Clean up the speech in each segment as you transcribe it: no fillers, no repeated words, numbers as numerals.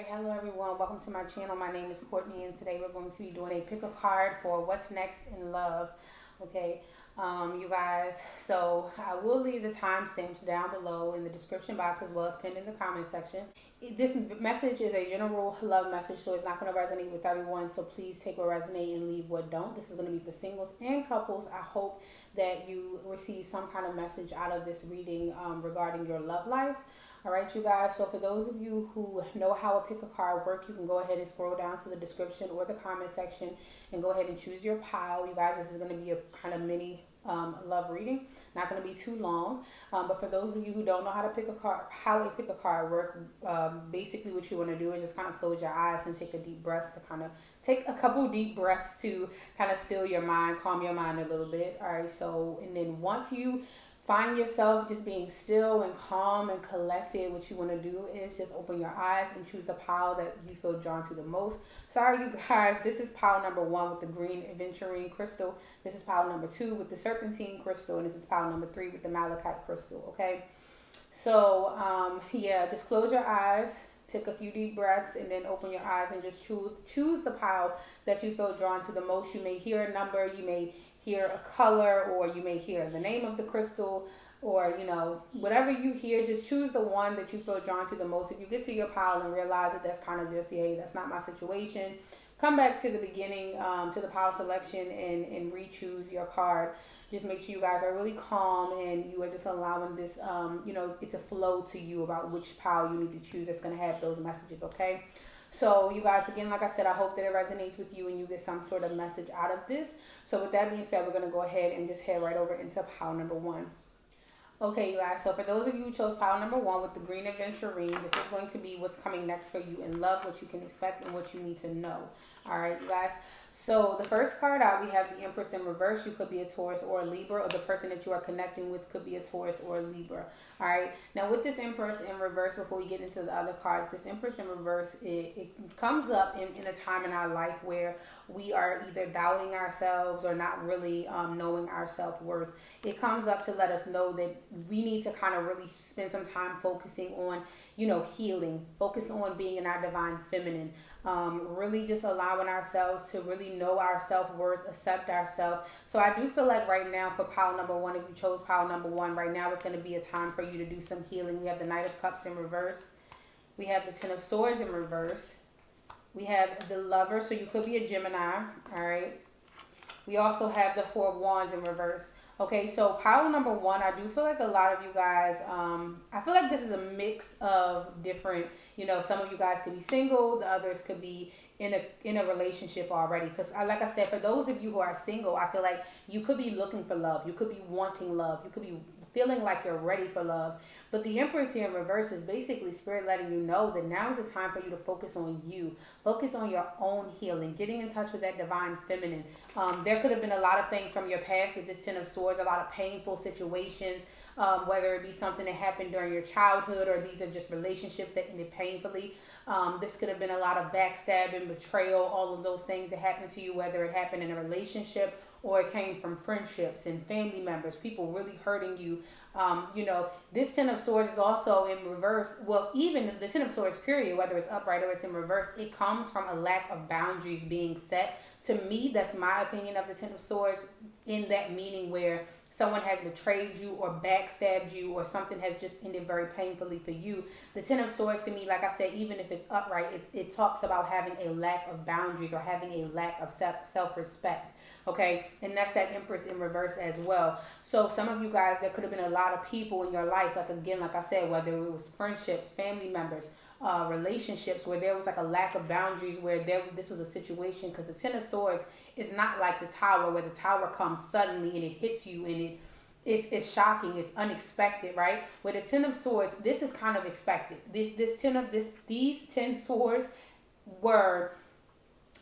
Alright, hello everyone. Welcome to my channel. My name is Courtney and today we're going to be doing a pick a card for what's next in love. Okay, you guys, so I will leave the timestamps down below in the description box as well as pinned in the comment section. This message is a general love message, so it's not going to resonate with everyone, so please take what resonates and leave what don't. This is going to be for singles and couples. I hope that you receive some kind of message out of this reading regarding your love life. All right, you guys, so for those of you who know how a pick a card works, you can go ahead and scroll down to the description or the comment section and go ahead and choose your pile. You guys, this is going to be a kind of mini love reading, not going to be too long, but for those of you who don't know how to pick a card, how a pick a card work, basically what you want to do is just kind of close your eyes and take a deep breath to kind of take a couple deep breaths to kind of still your mind, calm your mind a little bit. All right, so and then once you find yourself just being still and calm and collected, what you want to do is just open your eyes and choose the pile that you feel drawn to the most. Sorry, you guys, this is pile number 1 with the green aventurine crystal. This is pile number 2 with the serpentine crystal. And this is pile number 3 with the malachite crystal, okay? So, yeah, just close your eyes. Take a few deep breaths and then open your eyes and just choose the pile that you feel drawn to the most. You may hear a number, you may hear a color, or you may hear the name of the crystal, or you know, whatever you hear, just choose the one that you feel drawn to the most. If you get to your pile and realize that that's kind of just, hey, that's not my situation, come back to the beginning, to the pile selection and re-choose your card. Just make sure you guys are really calm and you are just allowing this, you know, it to flow to you about which pile you need to choose that's going to have those messages, okay? So you guys, again, like I said, I hope that it resonates with you and you get some sort of message out of this. So with that being said, we're going to go ahead and just head right over into pile number 1. Okay, you guys, so for those of you who chose pile number 1 with the green aventurine, this is going to be what's coming next for you in love, what you can expect and what you need to know. All right, you guys. So the first card out, we have the Empress in reverse. You could be a Taurus or a Libra, or the person that you are connecting with could be a Taurus or a Libra. All right. Now with this Empress in reverse, before we get into the other cards, this Empress in reverse, it comes up in a time in our life where we are either doubting ourselves or not really knowing our self-worth. It comes up to let us know that we need to kind of really spend some time focusing on, you know, healing, focus on being in our divine feminine, really just allowing ourselves to really know our self-worth, accept ourselves. So I do feel like right now for pile number 1, if you chose pile number 1, right now it's going to be a time for you to do some healing. We have the Knight of Cups in reverse. We have the Ten of Swords in reverse. We have the Lover, so you could be a Gemini, all right? We also have the Four of Wands in reverse. Okay, so pile number 1, I do feel like a lot of you guys, I feel like this is a mix of different, you know, some of you guys could be single, the others could be in a relationship already. Because like I said, for those of you who are single, I feel like you could be looking for love. You could be wanting love. You could be feeling like you're ready for love. But the Empress here in reverse is basically Spirit letting you know that now is the time for you to focus on you. Focus on your own healing, getting in touch with that divine feminine. There could have been a lot of things from your past with this Ten of Swords, a lot of painful situations, whether it be something that happened during your childhood or these are just relationships that ended painfully. This could have been a lot of backstabbing, betrayal, all of those things that happened to you, whether it happened in a relationship or it came from friendships and family members, people really hurting you. You know, this Ten of Swords is also in reverse. Well, even the Ten of Swords period, whether it's upright or it's in reverse, it comes from a lack of boundaries being set. To me, that's my opinion of the Ten of Swords, in that meaning where someone has betrayed you or backstabbed you or something has just ended very painfully for you. The Ten of Swords to me, like I said, even if it's upright, it talks about having a lack of boundaries or having a lack of self-respect. Okay, and that's that Empress in reverse as well. So some of you guys, there could have been a lot of people in your life, like again, like I said, whether it was friendships, family members, relationships, where there was like a lack of boundaries, where this was a situation, because the Ten of Swords is not like the Tower, where the Tower comes suddenly and it hits you and it's shocking, it's unexpected, right? With the Ten of Swords, this is kind of expected. These 10 swords were,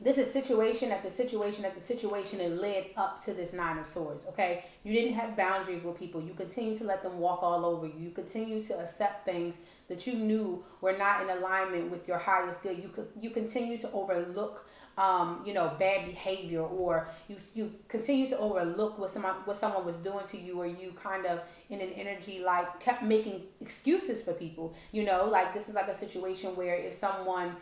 this is situation after situation after situation and led up to this Nine of Swords, okay? You didn't have boundaries with people. You continue to let them walk all over you. You continue to accept things that you knew were not in alignment with your highest good. You continue to overlook bad behavior, or you continue to overlook what someone was doing to you, or you kind of in an energy like kept making excuses for people. Like this is like a situation where if someone,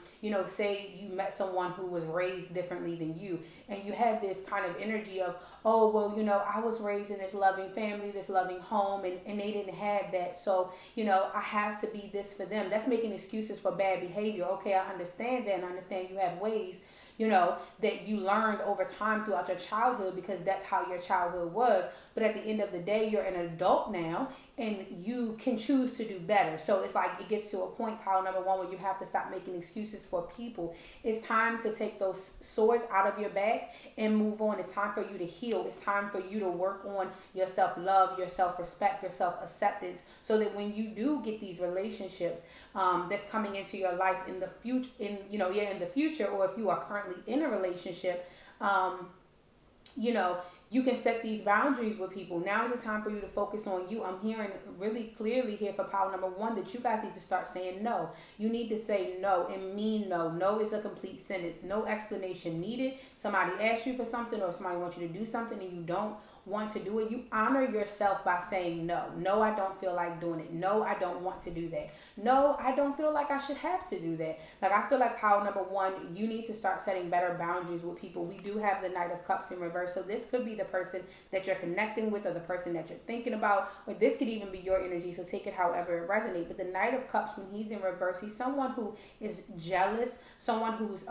say you met someone who was raised differently than you, and you have this kind of energy of, oh, well, I was raised in this loving family, this loving home, and they didn't have that. So, I have to be this for them. That's making excuses for bad behavior. Okay, I understand that, and I understand you have ways, that you learned over time throughout your childhood, because that's how your childhood was. But at the end of the day, you're an adult now, and you can choose to do better. So it's like it gets to a point, pile number one, where you have to stop making excuses for people. It's time to take those swords out of your back and move on. It's time for you to heal. It's time for you to work on your self-love, your self-respect, your self-acceptance, so that when you do get these relationships that's coming into your life in the future, in the future, or if you are currently in a relationship, you can set these boundaries with people. Now is the time for you to focus on you. I'm hearing really clearly here for power number one that you guys need to start saying no. You need to say no and mean no. No is a complete sentence. No explanation needed. Somebody asks you for something, or somebody wants you to do something and you don't want to do it. You honor yourself by saying no. No, I don't feel like doing it. No, I don't want to do that. No, I don't feel like I should have to do that. Like, I feel like power number one, you need to start setting better boundaries with people. We do have the Knight of Cups in reverse. So this could be the person that you're connecting with, or the person that you're thinking about, or this could even be your energy. So take it however it resonates. But the Knight of Cups, when he's in reverse, he's someone who is jealous, someone who's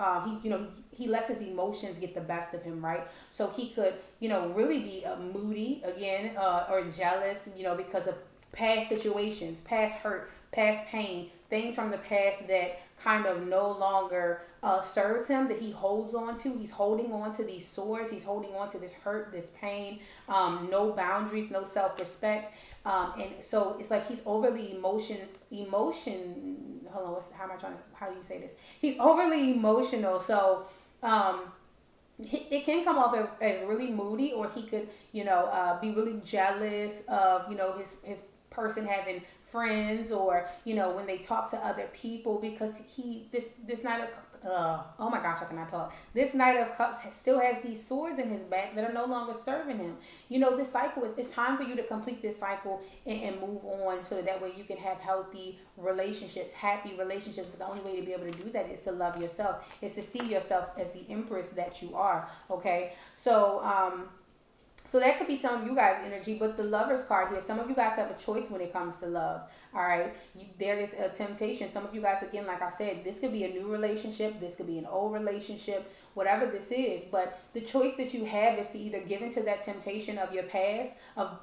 he lets his emotions get the best of him, right? So he could, really be moody again, or jealous, because of past situations, past hurt, past pain, things from the past that kind of no longer serves him, that he holds on to. He's holding on to these sores. He's holding on to this hurt, this pain, no boundaries, no self-respect. And so it's like he's overly hold on, how do you say this? He's overly emotional. So, it can come off as really moody, or he could, be really jealous of, his person having friends, or, when they talk to other people, because this Knight of, oh my gosh, I cannot talk. This Knight of Cups still has these swords in his back that are no longer serving him. This cycle it's time for you to complete this cycle and move on, so that way you can have healthy relationships, happy relationships. But the only way to be able to do that is to love yourself, is to see yourself as the empress that you are. Okay. So that could be some of you guys' energy, but the Lovers card here, some of you guys have a choice when it comes to love, all right? There is a temptation. Some of you guys, again, like I said, this could be a new relationship. This could be an old relationship, whatever this is. But the choice that you have is to either give into that temptation of your past, of,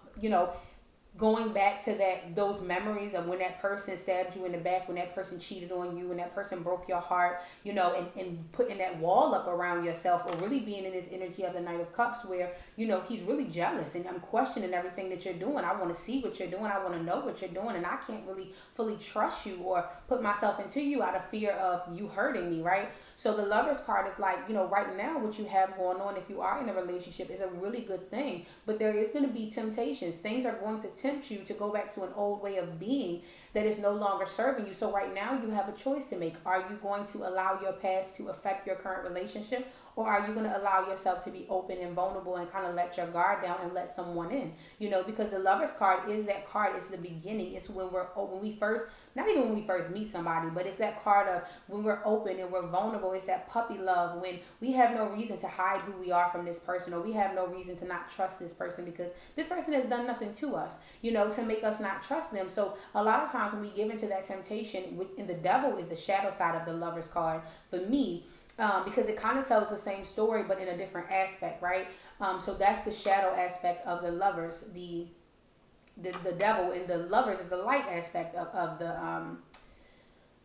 going back to those memories of when that person stabbed you in the back, when that person cheated on you, when that person broke your heart, and putting that wall up around yourself, or really being in this energy of the Knight of Cups where, he's really jealous, and I'm questioning everything that you're doing. I want to see what you're doing. I want to know what you're doing, and I can't really fully trust you or put myself into you out of fear of you hurting me, right? So the Lovers card is like, right now what you have going on, if you are in a relationship, is a really good thing. But there is going to be temptations. Things are going to tempt you to go back to an old way of being that is no longer serving you. So right now you have a choice to make. Are you going to allow your past to affect your current relationship? Or are you going to allow yourself to be open and vulnerable and kind of let your guard down and let someone in? Because the Lovers card is that card. It's the beginning. It's when we first, not even when we first meet somebody, but it's that card of when we're open and we're vulnerable. It's that puppy love, when we have no reason to hide who we are from this person, or we have no reason to not trust this person, because this person has done nothing to us, to make us not trust them. So a lot of times when we give into that temptation, and the devil is the shadow side of the Lovers card for me, because it kind of tells the same story but in a different aspect, right? So that's the shadow aspect of the Lovers. The devil in the Lovers is the light aspect of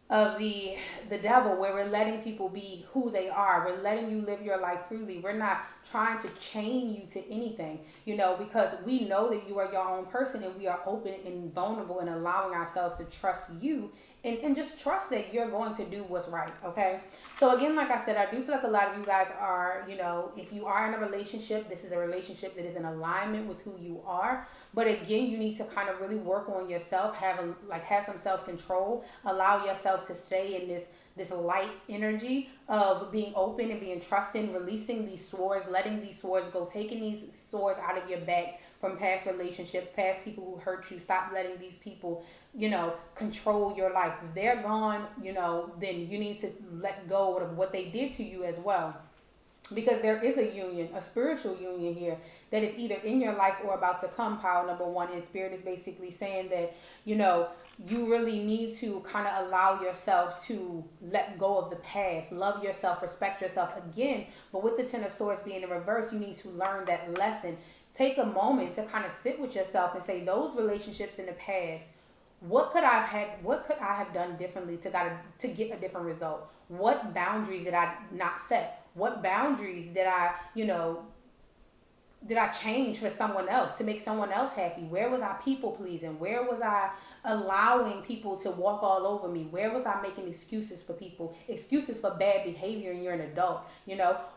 the devil, where we're letting people be who they are. We're letting you live your life freely. We're not trying to chain you to anything, because we know that you are your own person, and we are open and vulnerable and allowing ourselves to trust you and just trust that you're going to do what's right. Okay. So again, like I said, I do feel like a lot of you guys are, if you are in a relationship, this is a relationship that is in alignment with who you are. But again, you need to kind of really work on yourself, have some self-control, allow yourself to stay in this light energy of being open and being trusting, releasing these swords, letting these swords go, taking these swords out of your back from past relationships, past people who hurt you. Stop letting these people, control your life. If they're gone, then you need to let go of what they did to you as well. Because there is a union, a spiritual union here that is either in your life or about to come, pile number one. And Spirit is basically saying that, you really need to kind of allow yourself to let go of the past, love yourself, respect yourself again. But with the Ten of Swords being in reverse, you need to learn that lesson. Take a moment to kind of sit with yourself and say, those relationships in the past, what could I have done differently to get a different result? What boundaries did I not set? What boundaries did I change for someone else to make someone else happy? Where was I people pleasing? Where was I allowing people to walk all over me? Where was I making excuses for people? Excuses for bad behavior, and you're an adult.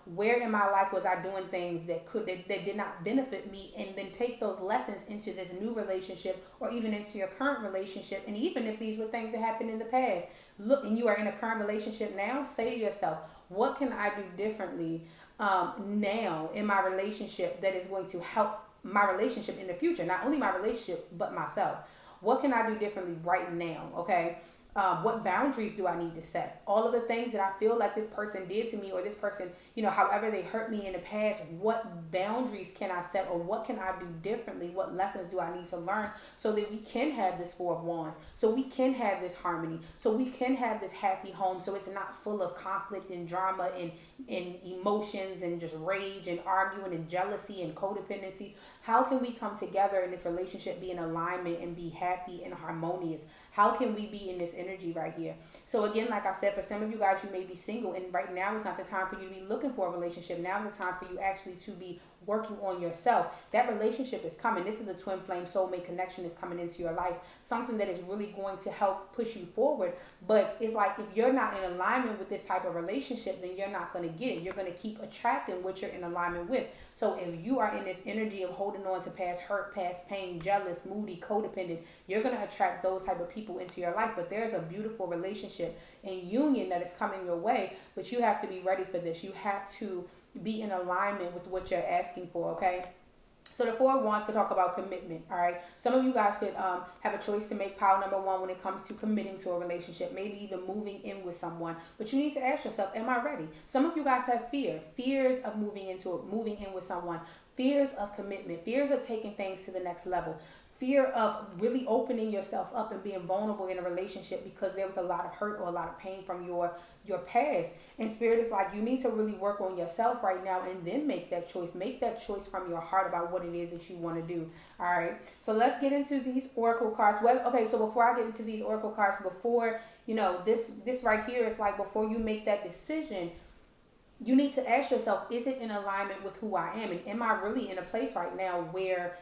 Where in my life was I doing things that did not benefit me? And then take those lessons into this new relationship, or even into your current relationship. And even if these were things that happened in the past, look, and you are in a current relationship now, say to yourself, what can I do differently now in my relationship that is going to help my relationship in the future? Not only my relationship, but myself. What can I do differently right now? Okay. What boundaries do I need to set? All of the things that I feel like this person did to me, or this person, however they hurt me in the past, what boundaries can I set, or what can I do differently? What lessons do I need to learn so that we can have this Four of Wands, so we can have this harmony, so we can have this happy home, so it's not full of conflict and drama and emotions and just rage and arguing and jealousy and codependency. How can we come together in this relationship, be in alignment and be happy and harmonious? How can we be in this energy right here? So again, like I said, for some of you guys, you may be single, and right now is not the time for you to be looking for a relationship. Now is the time for you actually to be working on yourself. That relationship is coming. This is a twin flame soulmate connection is coming into your life. Something that is really going to help push you forward. But it's like, if you're not in alignment with this type of relationship, then you're not going to get it. You're going to keep attracting what you're in alignment with. So if you are in this energy of holding on to past hurt, past pain, jealous, moody, codependent, you're going to attract those type of people into your life. But there's a beautiful relationship and union that is coming your way. But you have to be ready for this. You have to be in alignment with what you're asking for, okay? So the Four of Wands could talk about commitment, all right? Some of you guys could have a choice to make, pile number one, when it comes to committing to a relationship, maybe even moving in with someone. But you need to ask yourself, am I ready? Some of you guys have fears of moving in with someone, fears of commitment, fears of taking things to the next level, fear of really opening yourself up and being vulnerable in a relationship because there was a lot of hurt or a lot of pain from your past. And Spirit is like, you need to really work on yourself right now and then make that choice. Make that choice from your heart about what it is that you want to do. All right. So let's get into these oracle cards. Well, okay. So before I get into these oracle cards, this right here is like, before you make that decision, you need to ask yourself, is it in alignment with who I am? And am I really in a place right now where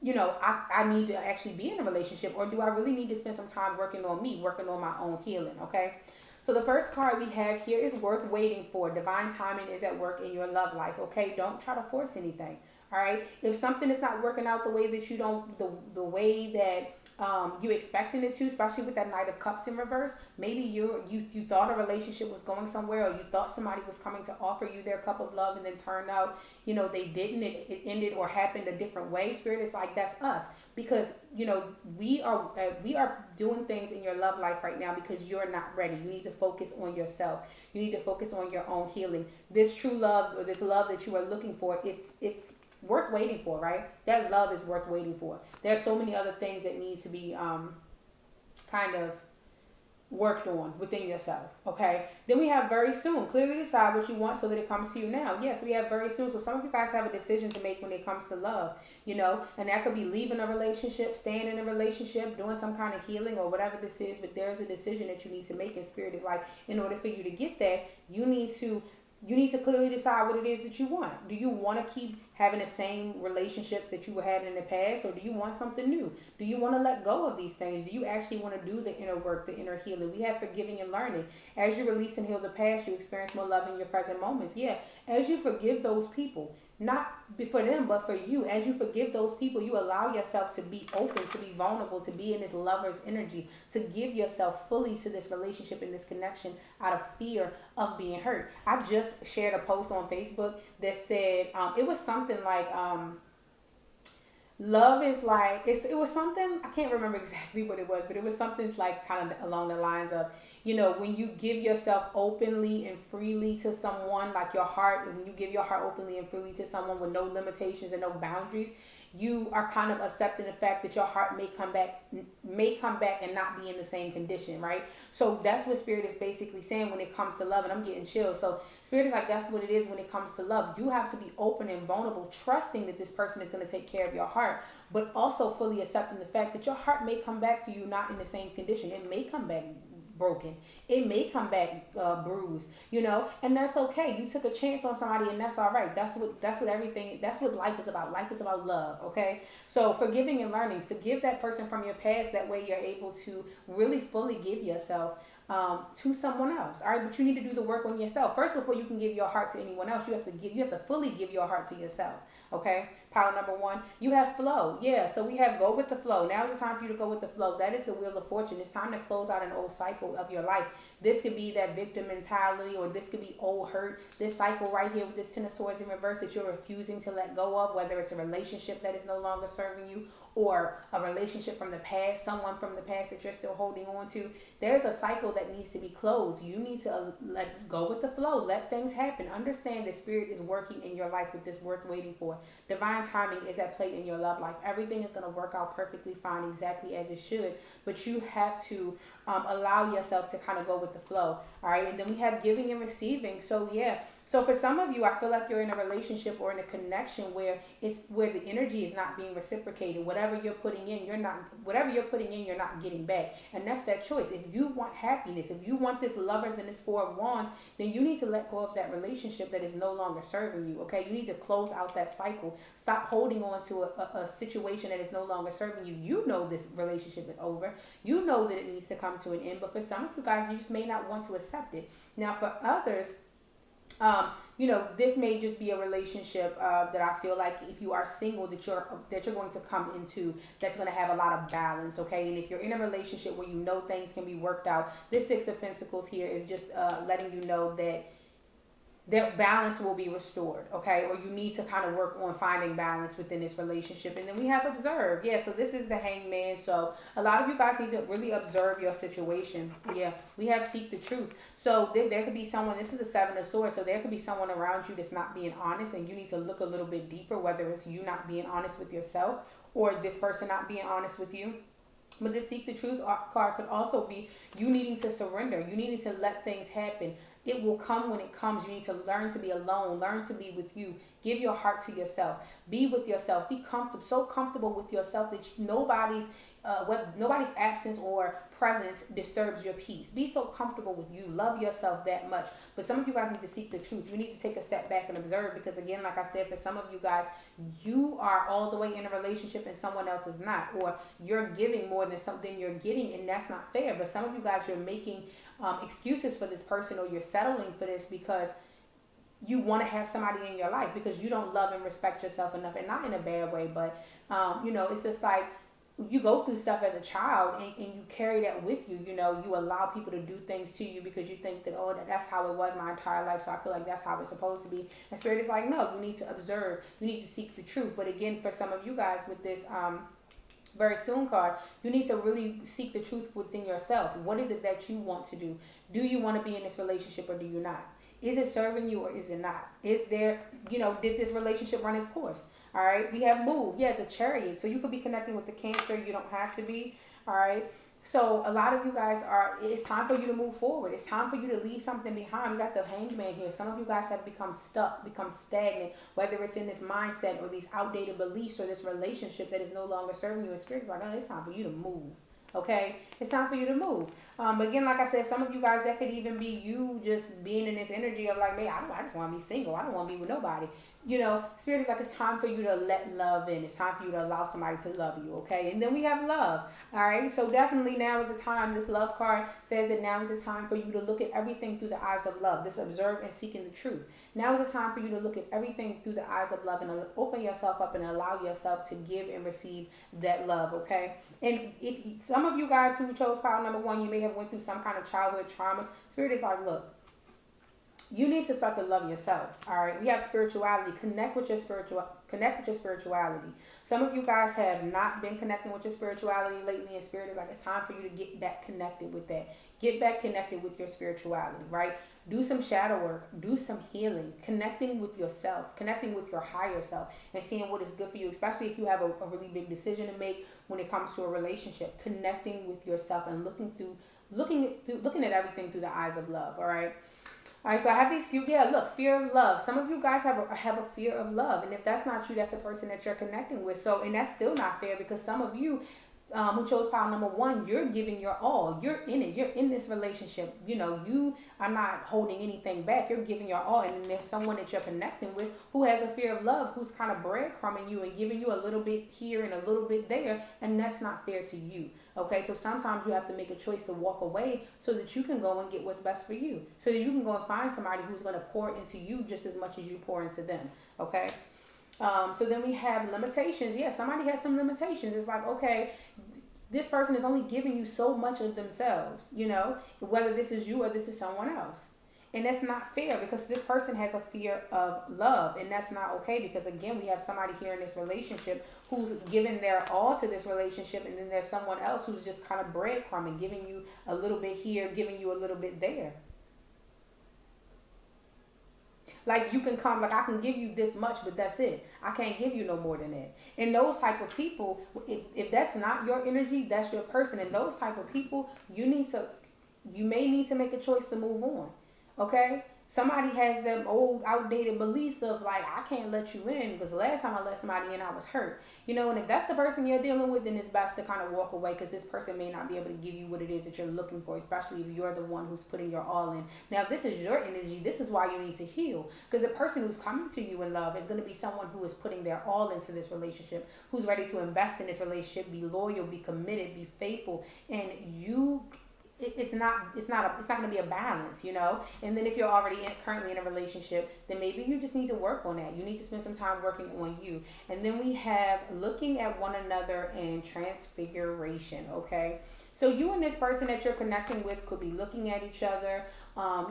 I need to actually be in a relationship, or do I really need to spend some time working on me, working on my own healing? Okay. So the first card we have here is worth waiting for. Divine timing is at work in your love life. Okay. Don't try to force anything. All right. If something is not working out the way that the way that you expecting it to, especially with that Knight of Cups in reverse, maybe you thought a relationship was going somewhere, or you thought somebody was coming to offer you their cup of love, and then turned out, they didn't. It ended or happened a different way. Spirit is like, that's us, because we are doing things in your love life right now because you're not ready. You need to focus on yourself. You need to focus on your own healing. This true love, or this love that you are looking for, it's worth waiting for, right? That love is worth waiting for. There's so many other things that need to be kind of worked on within yourself, okay? Then we have very soon. Clearly decide what you want so that it comes to you now. Yes, we have very soon. So some of you guys have a decision to make when it comes to love, and that could be leaving a relationship, staying in a relationship, doing some kind of healing or whatever this is, but there's a decision that you need to make, and Spirit is like, in order for you to get that, you need to you need to clearly decide what it is that you want. Do you want to keep having the same relationships that you were having in the past, or do you want something new? Do you want to let go of these things? Do you actually want to do the inner work, the inner healing? We have forgiving and learning. As you release and heal the past, you experience more love in your present moments. Yeah, as you forgive those people, not for them, but for you. As you forgive those people, you allow yourself to be open, to be vulnerable, to be in this lover's energy, to give yourself fully to this relationship and this connection out of fear of being hurt. I just shared a post on Facebook that said, it was something like, love is like, it was something, I can't remember exactly what it was, but it was something like kind of along the lines of, when you give yourself openly and freely to someone, like your heart, and when you give your heart openly and freely to someone with no limitations and no boundaries, you are kind of accepting the fact that your heart may come back and not be in the same condition, right? So that's what Spirit is basically saying when it comes to love, and I'm getting chills. So Spirit is like, that's what it is when it comes to love. You have to be open and vulnerable, trusting that this person is going to take care of your heart, but also fully accepting the fact that your heart may come back to you not in the same condition. It may come back broken. It may come back bruised, and that's okay. You took a chance on somebody, and that's all right. That's what life is about. Life is about love, okay? So forgiving and learning. Forgive that person from your past. That way you're able to really fully give yourself to someone else. All right, but you need to do the work on yourself first before you can give your heart to anyone else. You have to fully give your heart to yourself. Okay, pile number one, you have flow. Yeah, so we have go with the flow. Now is the time for you to go with the flow. That is the wheel of fortune. It's time to close out an old cycle of your life. This could be that victim mentality, or this could be old hurt. This cycle right here with this Ten of Swords in reverse that you're refusing to let go of, whether it's a relationship that is no longer serving you, or a relationship from the past, someone from the past that you're still holding on to. There's a cycle that needs to be closed. You need to let go with the flow. Let things happen. Understand that Spirit is working in your life with this worth waiting for. Divine timing is at play in your love life. Everything is going to work out perfectly fine, exactly as it should. But you have to allow yourself to kind of go with the flow. All right. And then we have giving and receiving. So yeah. So for some of you, I feel like you're in a relationship or in a connection where the energy is not being reciprocated. Whatever you're putting in, you're not getting back. And that's that choice. If you want happiness, if you want this Lovers and this Four of Wands, then you need to let go of that relationship that is no longer serving you. Okay, you need to close out that cycle. Stop holding on to a situation that is no longer serving you. You know this relationship is over. You know that it needs to come to an end. But for some of you guys, you just may not want to accept it. Now, for others, this may just be a relationship that I feel like if you are single that you're going to come into, that's going to have a lot of balance, okay? And if you're in a relationship where you know things can be worked out, this Six of Pentacles here is just letting you know that balance will be restored, okay? Or you need to kind of work on finding balance within this relationship. And then we have observe. Yeah, so this is the Hangman. So a lot of you guys need to really observe your situation. Yeah, we have seek the truth. So there could be someone, this is the Seven of Swords, so there could be someone around you that's not being honest, and you need to look a little bit deeper, whether it's you not being honest with yourself or this person not being honest with you. But this Seek the Truth card could also be you needing to surrender. You needing to let things happen. It will come when it comes. You need to learn to be alone. Learn to be with you. Give your heart to yourself. Be with yourself. Be comfortable, so comfortable with yourself that nobody's absence or presence disturbs your peace. Be so comfortable with you. Love yourself that much. But some of you guys need to seek the truth. You need to take a step back and observe, because again, like I said, for some of you guys, you are all the way in a relationship and someone else is not, or you're giving more than something you're getting, and that's not fair. But some of you guys, you're making excuses for this person, or you're settling for this because you want to have somebody in your life, because you don't love and respect yourself enough, and not in a bad way, but it's just like you go through stuff as a child, and you carry that with you. You allow people to do things to you because you think that, that's how it was my entire life, so I feel like that's how it's supposed to be. And Spirit is like, no, you need to observe, you need to seek the truth. But again, for some of you guys with this very soon card, you need to really seek the truth within yourself. What is it that you want to do? Do you want to be in this relationship, or do you not? Is it serving you, or is it not? Is there, did this relationship run its course? All right. We have move. Yeah, the Chariot. So you could be connecting with the Cancer. You don't have to be. All right. So a lot of you guys it's time for you to move forward. It's time for you to leave something behind. We got the Hangman here. Some of you guys have become stuck, become stagnant, whether it's in this mindset or these outdated beliefs or this relationship that is no longer serving you. And Spirit's like, it's time for you to move. Okay, it's time for you to move. Again, like I said, some of you guys, that could even be you just being in this energy of like, man, I just want to be single. I don't want to be with nobody. You know, Spirit is like, it's time for you to let love in. It's time for you to allow somebody to love you, okay? And then we have love, all right? So definitely now is the time. This love card says that now is the time for you to look at everything through the eyes of love. This observe and seeking the truth. Now is the time for you to look at everything through the eyes of love and open yourself up and allow yourself to give and receive that love, okay? And if some of you guys who chose pile number one, you may have went through some kind of childhood traumas. Spirit is like, look, you need to start to love yourself. All right. We have spirituality. Connect with your spirituality. Some of you guys have not been connecting with your spirituality lately, and Spirit is like, it's time for you to get back connected with that. Get back connected with your spirituality, right? Do some shadow work, do some healing, connecting with yourself, connecting with your higher self, and seeing what is good for you, especially if you have a really big decision to make when it comes to a relationship. Connecting with yourself and looking at everything through the eyes of love. All right. All right, so I have these few, look, fear of love. Some of you guys have a fear of love. And if that's not you, that's the person that you're connecting with. So, and that's still not fair because some of you who chose pile number one, you're giving your all. You're in it. You're in this relationship. You know, you are not holding anything back. You're giving your all. And then there's someone that you're connecting with who has a fear of love, who's kind of breadcrumbing you and giving you a little bit here and a little bit there. And that's not fair to you. Okay, so sometimes you have to make a choice to walk away so that you can go and get what's best for you. So that you can go and find somebody who's going to pour into you just as much as you pour into them. Okay. So then we have limitations. Yeah, somebody has some limitations. It's like, okay, this person is only giving you so much of themselves, you know, whether this is you or this is someone else. And that's not fair because this person has a fear of love, and that's not okay because, again, we have somebody here in this relationship who's giving their all to this relationship, and then there's someone else who's just kind of breadcrumbing, giving you a little bit here, giving you a little bit there. Like, you can come, like, I can give you this much, but that's it. I can't give you no more than that. And those type of people, if that's not your energy, that's your person. And those type of people, you may need to make a choice to move on. Okay? Somebody has them old outdated beliefs of like, I can't let you in because the last time I let somebody in, I was hurt. You know, and if that's the person you're dealing with, then it's best to kind of walk away because this person may not be able to give you what it is that you're looking for, especially if you're the one who's putting your all in. Now, if this is your energy, this is why you need to heal, because the person who's coming to you in love is going to be someone who is putting their all into this relationship, who's ready to invest in this relationship, be loyal, be committed, be faithful, and it's not going to be a balance, you know. And then if you're already currently in a relationship, then maybe you just need to work on that. You need to spend some time working on you. And then we have looking at one another and transfiguration. Okay, so you and this person that you're connecting with could be looking at each other.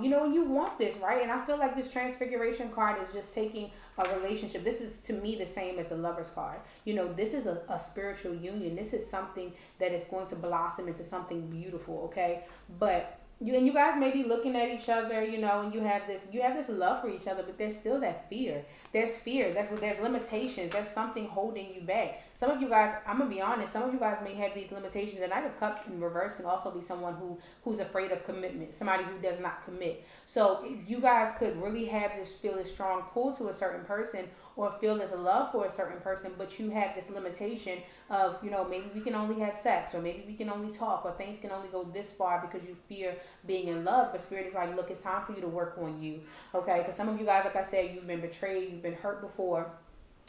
You know, and you want this, right? And I feel like this transfiguration card is just taking a relationship. This is, to me, the same as the Lover's card. You know, this is a spiritual union. This is something that is going to blossom into something beautiful, okay? But you guys may be looking at each other, you know, and you have this love for each other, but there's still that fear. There's fear. There's limitations. There's something holding you back. Some of you guys, I'm gonna be honest, some of you guys may have these limitations. The Knight of Cups in reverse can also be someone who's afraid of commitment, somebody who does not commit. So you guys could really feel this strong pull to a certain person, or feel this love for a certain person, but you have this limitation of, you know, maybe we can only have sex, or maybe we can only talk, or things can only go this far because you fear being in love. But Spirit is like, look, it's time for you to work on you, okay? Because some of you guys, like I said, you've been betrayed, you've been hurt before.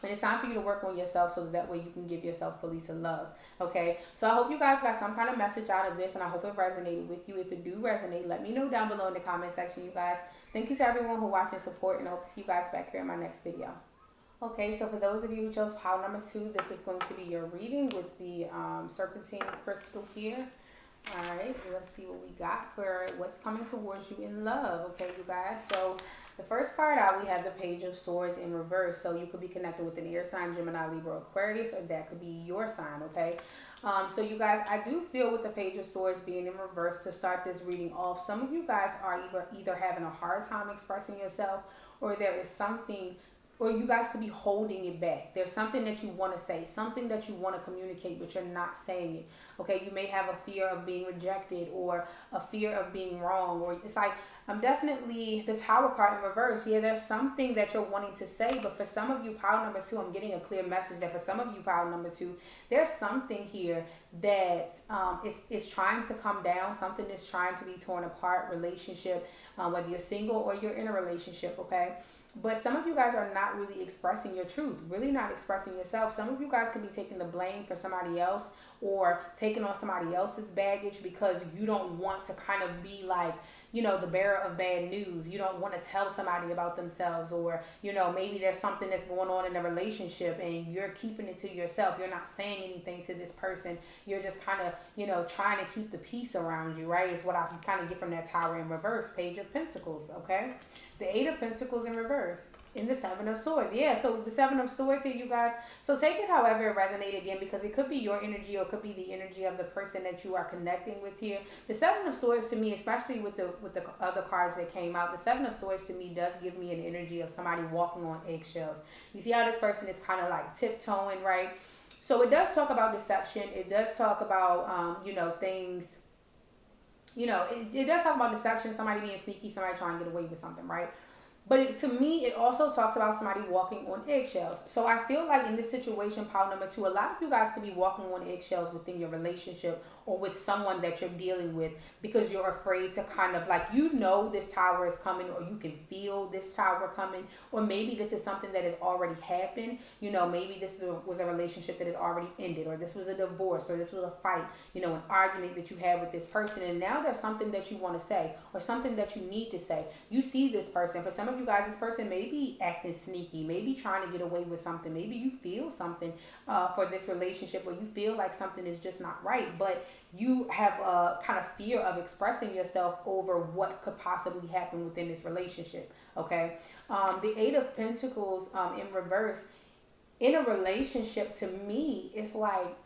And it's time for you to work on yourself so that way you can give yourself fully to love. Okay? So I hope you guys got some kind of message out of this, and I hope it resonated with you. If it do resonate, let me know down below in the comment section, you guys. Thank you to everyone who watched and support, and I hope to see you guys back here in my next video. Okay, so for those of you who chose pile number 2, this is going to be your reading with the serpentine crystal here. All right, let's see what we got for what's coming towards you in love. Okay, you guys. So the first card out, we have the Page of Swords in reverse. So you could be connected with an air sign, Gemini, Libra, Aquarius, or that could be your sign. Okay. So you guys, I do feel with the Page of Swords being in reverse to start this reading off, some of you guys are either having a hard time expressing yourself, or there is something, or you guys could be holding it back. There's something that you want to say, something that you want to communicate, but you're not saying it. Okay, you may have a fear of being rejected, or a fear of being wrong, or it's like, I'm definitely the Tower card in reverse. Yeah, there's something that you're wanting to say, but for some of you, pile number two, I'm getting a clear message that for some of you, pile number two, there's something here that is trying to come down. Something is trying to be torn apart. Relationship, whether you're single or you're in a relationship, okay? But some of you guys are not really expressing your truth, really not expressing yourself. Some of you guys could be taking the blame for somebody else or taking on somebody else's baggage because you don't want to kind of be like, the bearer of bad news. You don't want to tell somebody about themselves, or, maybe there's something that's going on in a relationship and you're keeping it to yourself. You're not saying anything to this person. You're just kind of, trying to keep the peace around you, right? Is what I kind of get from that Tower in reverse, Page of Pentacles, okay? The Eight of Pentacles in reverse. In the Seven of Swords. Yeah, so the Seven of Swords here, you guys. So take it however it resonates again, because it could be your energy or it could be the energy of the person that you are connecting with here. The Seven of Swords to me, especially with the other cards that came out, the Seven of Swords to me does give me an energy of somebody walking on eggshells. You see how this person is kind of like tiptoeing, right? So it does talk about deception. It does talk about, things, it does talk about deception, somebody being sneaky, somebody trying to get away with something, right? But to me, it also talks about somebody walking on eggshells. So I feel like in this situation, pile number two, a lot of you guys could be walking on eggshells within your relationship or with someone that you're dealing with because you're afraid to kind of like, this tower is coming, or you can feel this tower coming, or maybe this is something that has already happened. Maybe this was a relationship that has already ended, or this was a divorce, or this was a fight, an argument that you had with this person. And now there's something that you want to say or something that you need to say. You see this person. For some of you guys, this person may be acting sneaky, maybe trying to get away with something. Maybe you feel something for this relationship, or you feel like something is just not right, but you have a kind of fear of expressing yourself over what could possibly happen within this relationship, okay? The Eight of Pentacles in reverse, in a relationship, to me, it's like,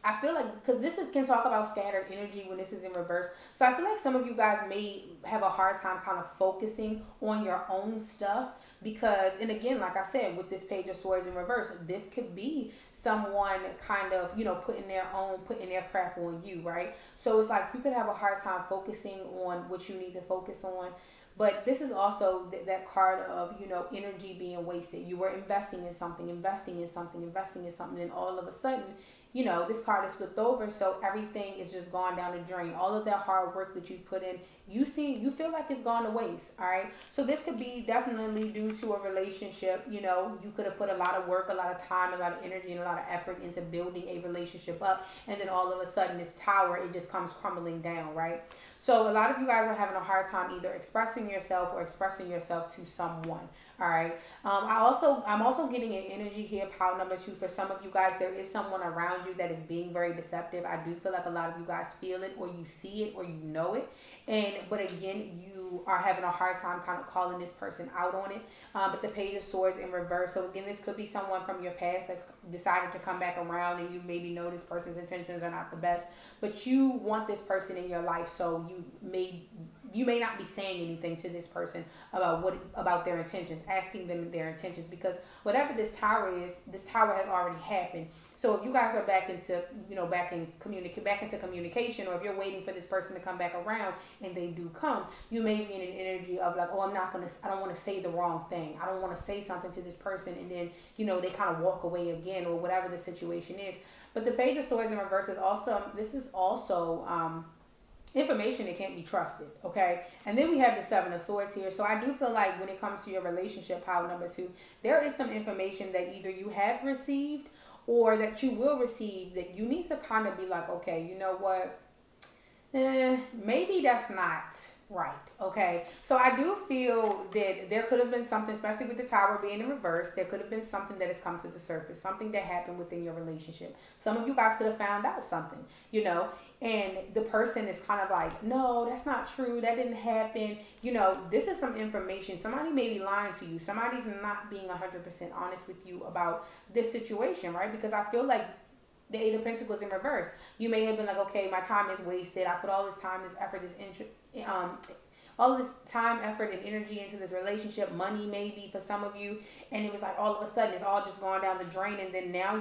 I feel like, because can talk about scattered energy when this is in reverse. So I feel like some of you guys may have a hard time kind of focusing on your own stuff because, and again, like I said, with this Page of Swords in reverse, this could be someone kind of, putting their crap on you, right? So it's like you could have a hard time focusing on what you need to focus on. But this is also that card of, energy being wasted. You were investing in something, and all of a sudden, this card is flipped over, so everything is just gone down the drain. All of that hard work that you put in, you feel like it's gone to waste, all right? So this could be definitely due to a relationship. You could have put a lot of work, a lot of time, a lot of energy, and a lot of effort into building a relationship up, and then all of a sudden this tower, it just comes crumbling down, right? So a lot of you guys are having a hard time either expressing yourself or expressing yourself to someone. All right. I'm also getting an energy here, pile number two. For some of you guys, there is someone around you that is being very deceptive. I do feel like a lot of you guys feel it, or you see it, or you know it. But again, you are having a hard time kind of calling this person out on it. But the Page of Swords in reverse. So again, this could be someone from your past that's decided to come back around, and you maybe know this person's intentions are not the best, but you want this person in your life. So you may not be saying anything to this person about their intentions, asking them their intentions, because whatever this tower is, this tower has already happened. So if you guys are back into communication, or if you're waiting for this person to come back around and they do come, you may be in an energy of like, oh, I don't want to say the wrong thing. I don't want to say something to this person, and then, they kind of walk away again, or whatever the situation is. But the Page of Swords in reverse is also information that can't be trusted, okay? And then we have the Seven of Swords here. So I do feel like when it comes to your relationship, pile number two, there is some information that either you have received or that you will receive that you need to kind of be like, okay, you know what? Maybe that's not right, okay? So I do feel that there could have been something, especially with the tower being in reverse, there could have been something that has come to the surface, something that happened within your relationship. Some of you guys could have found out something, and the person is kind of like, no, that's not true, that didn't happen. This is some information. Somebody may be lying to you. Somebody's not being 100% honest with you about this situation, right? Because I feel like the Eight of Pentacles in reverse, you may have been like, okay, my time is wasted. I put all this time, this effort, all this time, effort, and energy into this relationship, money maybe for some of you, and it was like all of a sudden it's all just going down the drain. And then now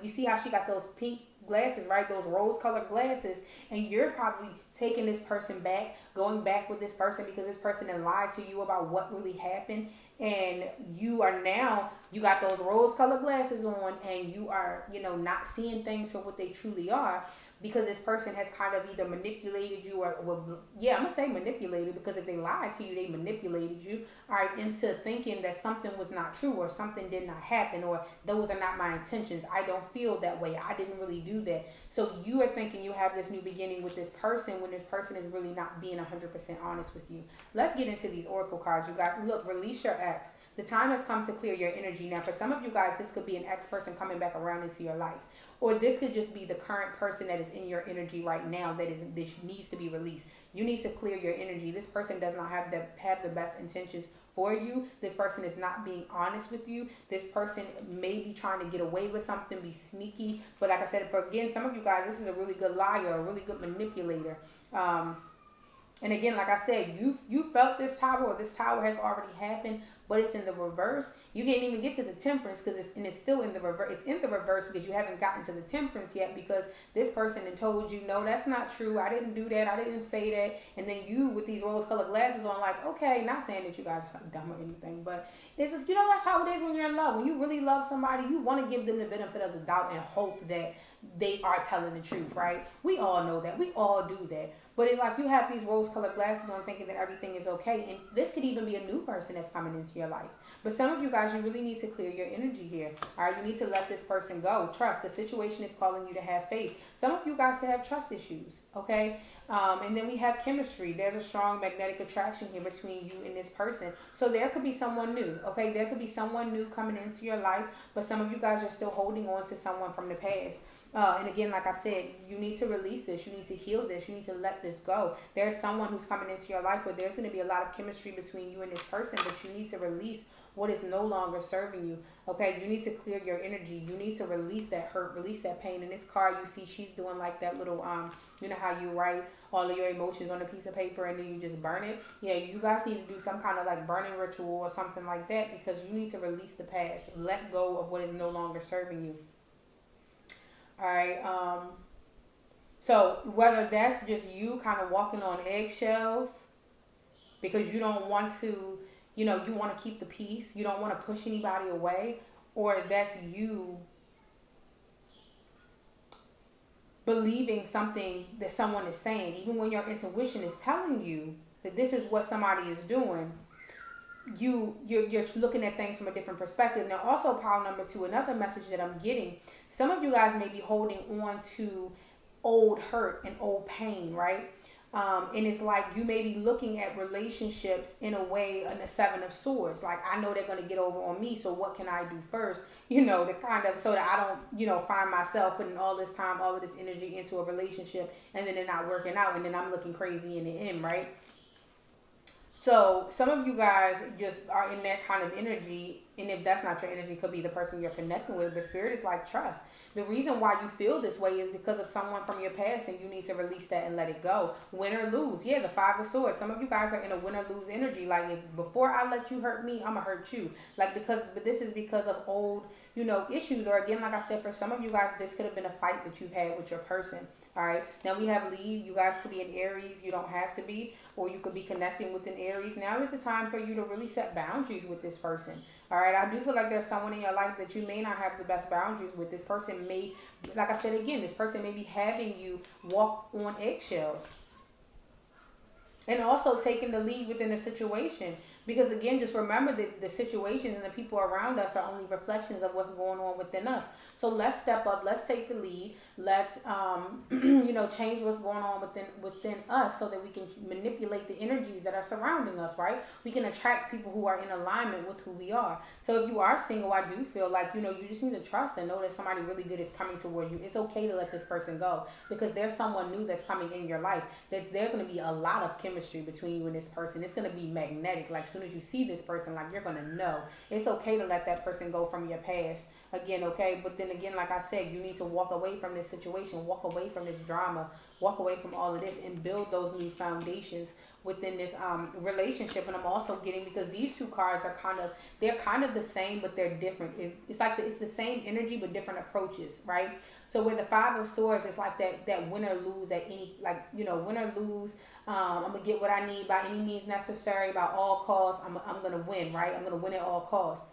you see how she got those pink glasses, right? Those rose-colored glasses, and you're probably taking this person back, going back with this person because this person had lied to you about what really happened. And you are now, you got those rose colored glasses on, and you are, not seeing things for what they truly are, because this person has kind of either manipulated you or, well, yeah, I'm gonna say manipulated, because if they lied to you, they manipulated you, all right, into thinking that something was not true, or something did not happen, or those are not my intentions. I don't feel that way. I didn't really do that. So you are thinking you have this new beginning with this person when this person is really not being 100% honest with you. Let's get into these oracle cards, you guys. Look, release your ex. The time has come to clear your energy. Now, for some of you guys, this could be an ex-person coming back around into your life. Or this could just be the current person that is in your energy right now that needs to be released. You need to clear your energy. This person does not have the best intentions for you. This person is not being honest with you. This person may be trying to get away with something, be sneaky. But like I said, for again, some of you guys, this is a really good liar, a really good manipulator. And again, like I said, you felt this tower, or this tower has already happened, but it's in the reverse. You can't even get to the temperance because it's still in the reverse. It's in the reverse because you haven't gotten to the temperance yet, because this person had told you, no, that's not true. I didn't do that. I didn't say that. And then you, with these rose-colored glasses on, like, okay, not saying that you guys are dumb or anything, but it's just, that's how it is when you're in love. When you really love somebody, you want to give them the benefit of the doubt and hope that they are telling the truth, right? We all know that. We all do that. But it's like you have these rose-colored glasses on thinking that everything is okay. And this could even be a new person that's coming into your life. But some of you guys, you really need to clear your energy here. All right, you need to let this person go. Trust. The situation is calling you to have faith. Some of you guys could have trust issues, okay? And then we have chemistry. There's a strong magnetic attraction here between you and this person. So there could be someone new, okay? There could be someone new coming into your life. But some of you guys are still holding on to someone from the past. And again, like I said, you need to release this. You need to heal this. You need to let this go. There's someone who's coming into your life where there's going to be a lot of chemistry between you and this person, but you need to release what is no longer serving you. Okay, you need to clear your energy. You need to release that hurt, release that pain. In this card, you see she's doing like that little, you know how you write all of your emotions on a piece of paper and then you just burn it? Yeah, you guys need to do some kind of like burning ritual or something like that, because you need to release the past. Let go of what is no longer serving you. All right. So whether that's just you kind of walking on eggshells because you don't want to, you want to keep the peace, you don't want to push anybody away, or that's you believing something that someone is saying, even when your intuition is telling you that this is what somebody is doing. You're looking at things from a different perspective. Now, also, pile number 2, another message that I'm getting, some of you guys may be holding on to old hurt and old pain, right? And it's like you may be looking at relationships in a way, in the 7 of Swords. Like, I know they're going to get over on me, so what can I do first? To kind of, so that I don't, find myself putting all this time, all of this energy into a relationship, and then they're not working out, and then I'm looking crazy in the end, right? So some of you guys just are in that kind of energy, and if that's not your energy, it could be the person you're connecting with. But Spirit is like, trust. The reason why you feel this way is because of someone from your past, and you need to release that and let it go. Win or lose. Yeah, the 5 of Swords. Some of you guys are in a win or lose energy. Like, if before I let you hurt me, I'm going to hurt you. Like, but this is because of old, issues. Or again, like I said, for some of you guys, this could have been a fight that you've had with your person. All right. Now we have lead. You guys could be in Aries. You don't have to be, or you could be connecting with an Aries. Now is the time for you to really set boundaries with this person. All right. I do feel like there's someone in your life that you may not have the best boundaries with. This person may, like I said again, this person may be having you walk on eggshells. And also taking the lead within the situation. Because again, just remember that the situations and the people around us are only reflections of what's going on within us. So let's step up. Let's take the lead. Let's, change what's going on within us so that we can manipulate the energies that are surrounding us, right? We can attract people who are in alignment with who we are. So if you are single, I do feel like, you just need to trust and know that somebody really good is coming towards you. It's okay to let this person go because there's someone new that's coming in your life. There's going to be a lot of chemistry between you and this person. It's going to be magnetic. Like, as soon as you see this person, like, you're going to know. It's okay to let that person go from your past. Again, okay? But then again, like I said, you need to walk away from this situation, walk away from this drama, walk away from all of this and build those new foundations within this relationship. And I'm also getting, because these two cards are they're kind of the same, but they're different. It's like it's the same energy but different approaches, right? So with the Five of Swords, it's like that win or lose at any, like, win or lose. I'm gonna get what I need by any means necessary, by all costs. I'm gonna win, right? I'm gonna win at all costs.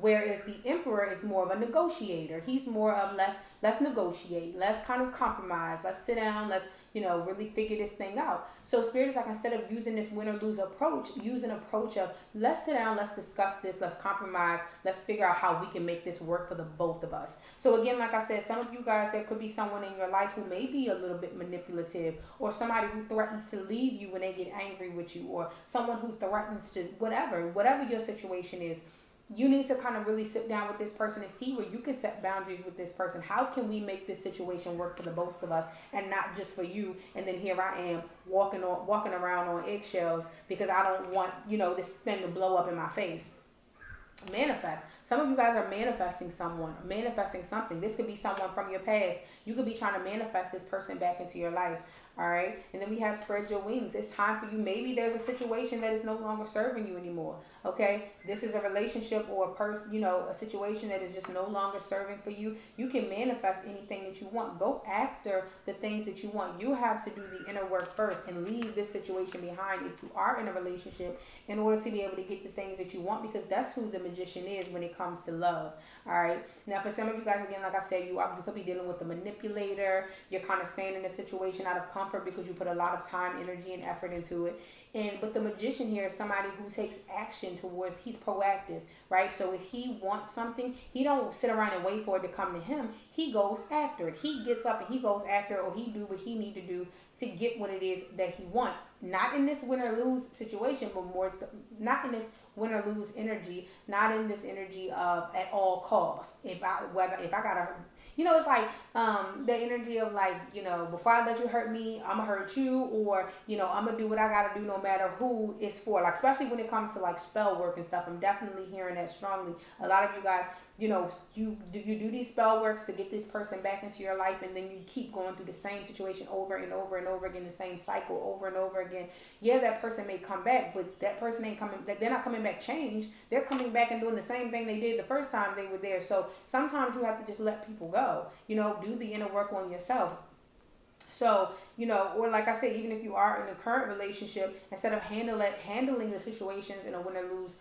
Whereas the Emperor is more of a negotiator. He's more of let's negotiate, let's kind of compromise, let's sit down, let's really figure this thing out. So Spirit is like, instead of using this win or lose approach, use an approach of let's sit down, let's discuss this, let's compromise, let's figure out how we can make this work for the both of us. So again, like I said, some of you guys, there could be someone in your life who may be a little bit manipulative, or somebody who threatens to leave you when they get angry with you, or someone who threatens to whatever your situation is. You need to kind of really sit down with this person and see where you can set boundaries with this person. How can we make this situation work for the both of us and not just for you? And then here I am walking around on eggshells because I don't want, this thing to blow up in my face. Manifest. Some of you guys are manifesting someone, manifesting something. This could be someone from your past. You could be trying to manifest this person back into your life. All right. And then we have spread your wings. It's time for you. Maybe there's a situation that is no longer serving you anymore. Okay. This is a relationship or a person, a situation that is just no longer serving for you. You can manifest anything that you want. Go after the things that you want. You have to do the inner work first and leave this situation behind if you are in a relationship, in order to be able to get the things that you want, because that's who the magician is when it comes to love. All right. Now, for some of you guys, again, like I said, you could be dealing with a manipulator. You're kind of staying in a situation out of comfort because you put a lot of time, energy, and effort into it. But the magician here is somebody who takes action towards, he's proactive, right? So if he wants something, he don't sit around and wait for it to come to him. He goes after it. He gets up and he goes after it, or he do what he need to do to get what it is that he wants. Not in this win or lose situation, but more, not in this win or lose energy, not in this energy of at all costs. If I gotta, it's like the energy of like, before I let you hurt me, I'm gonna hurt you, or I'm gonna do what I gotta do no matter who it's for. Like, especially when it comes to like spell work and stuff, I'm definitely hearing that strongly. A lot of you guys, you do these spell works to get this person back into your life, and then you keep going through the same situation over and over and over again, the same cycle over and over again. Yeah, that person may come back, but that person ain't coming. They're not coming back changed. They're coming back and doing the same thing they did the first time they were there. So sometimes you have to just let people go. Do the inner work on yourself. So, or like I said, even if you are in a current relationship, instead of handling the situations in a win or lose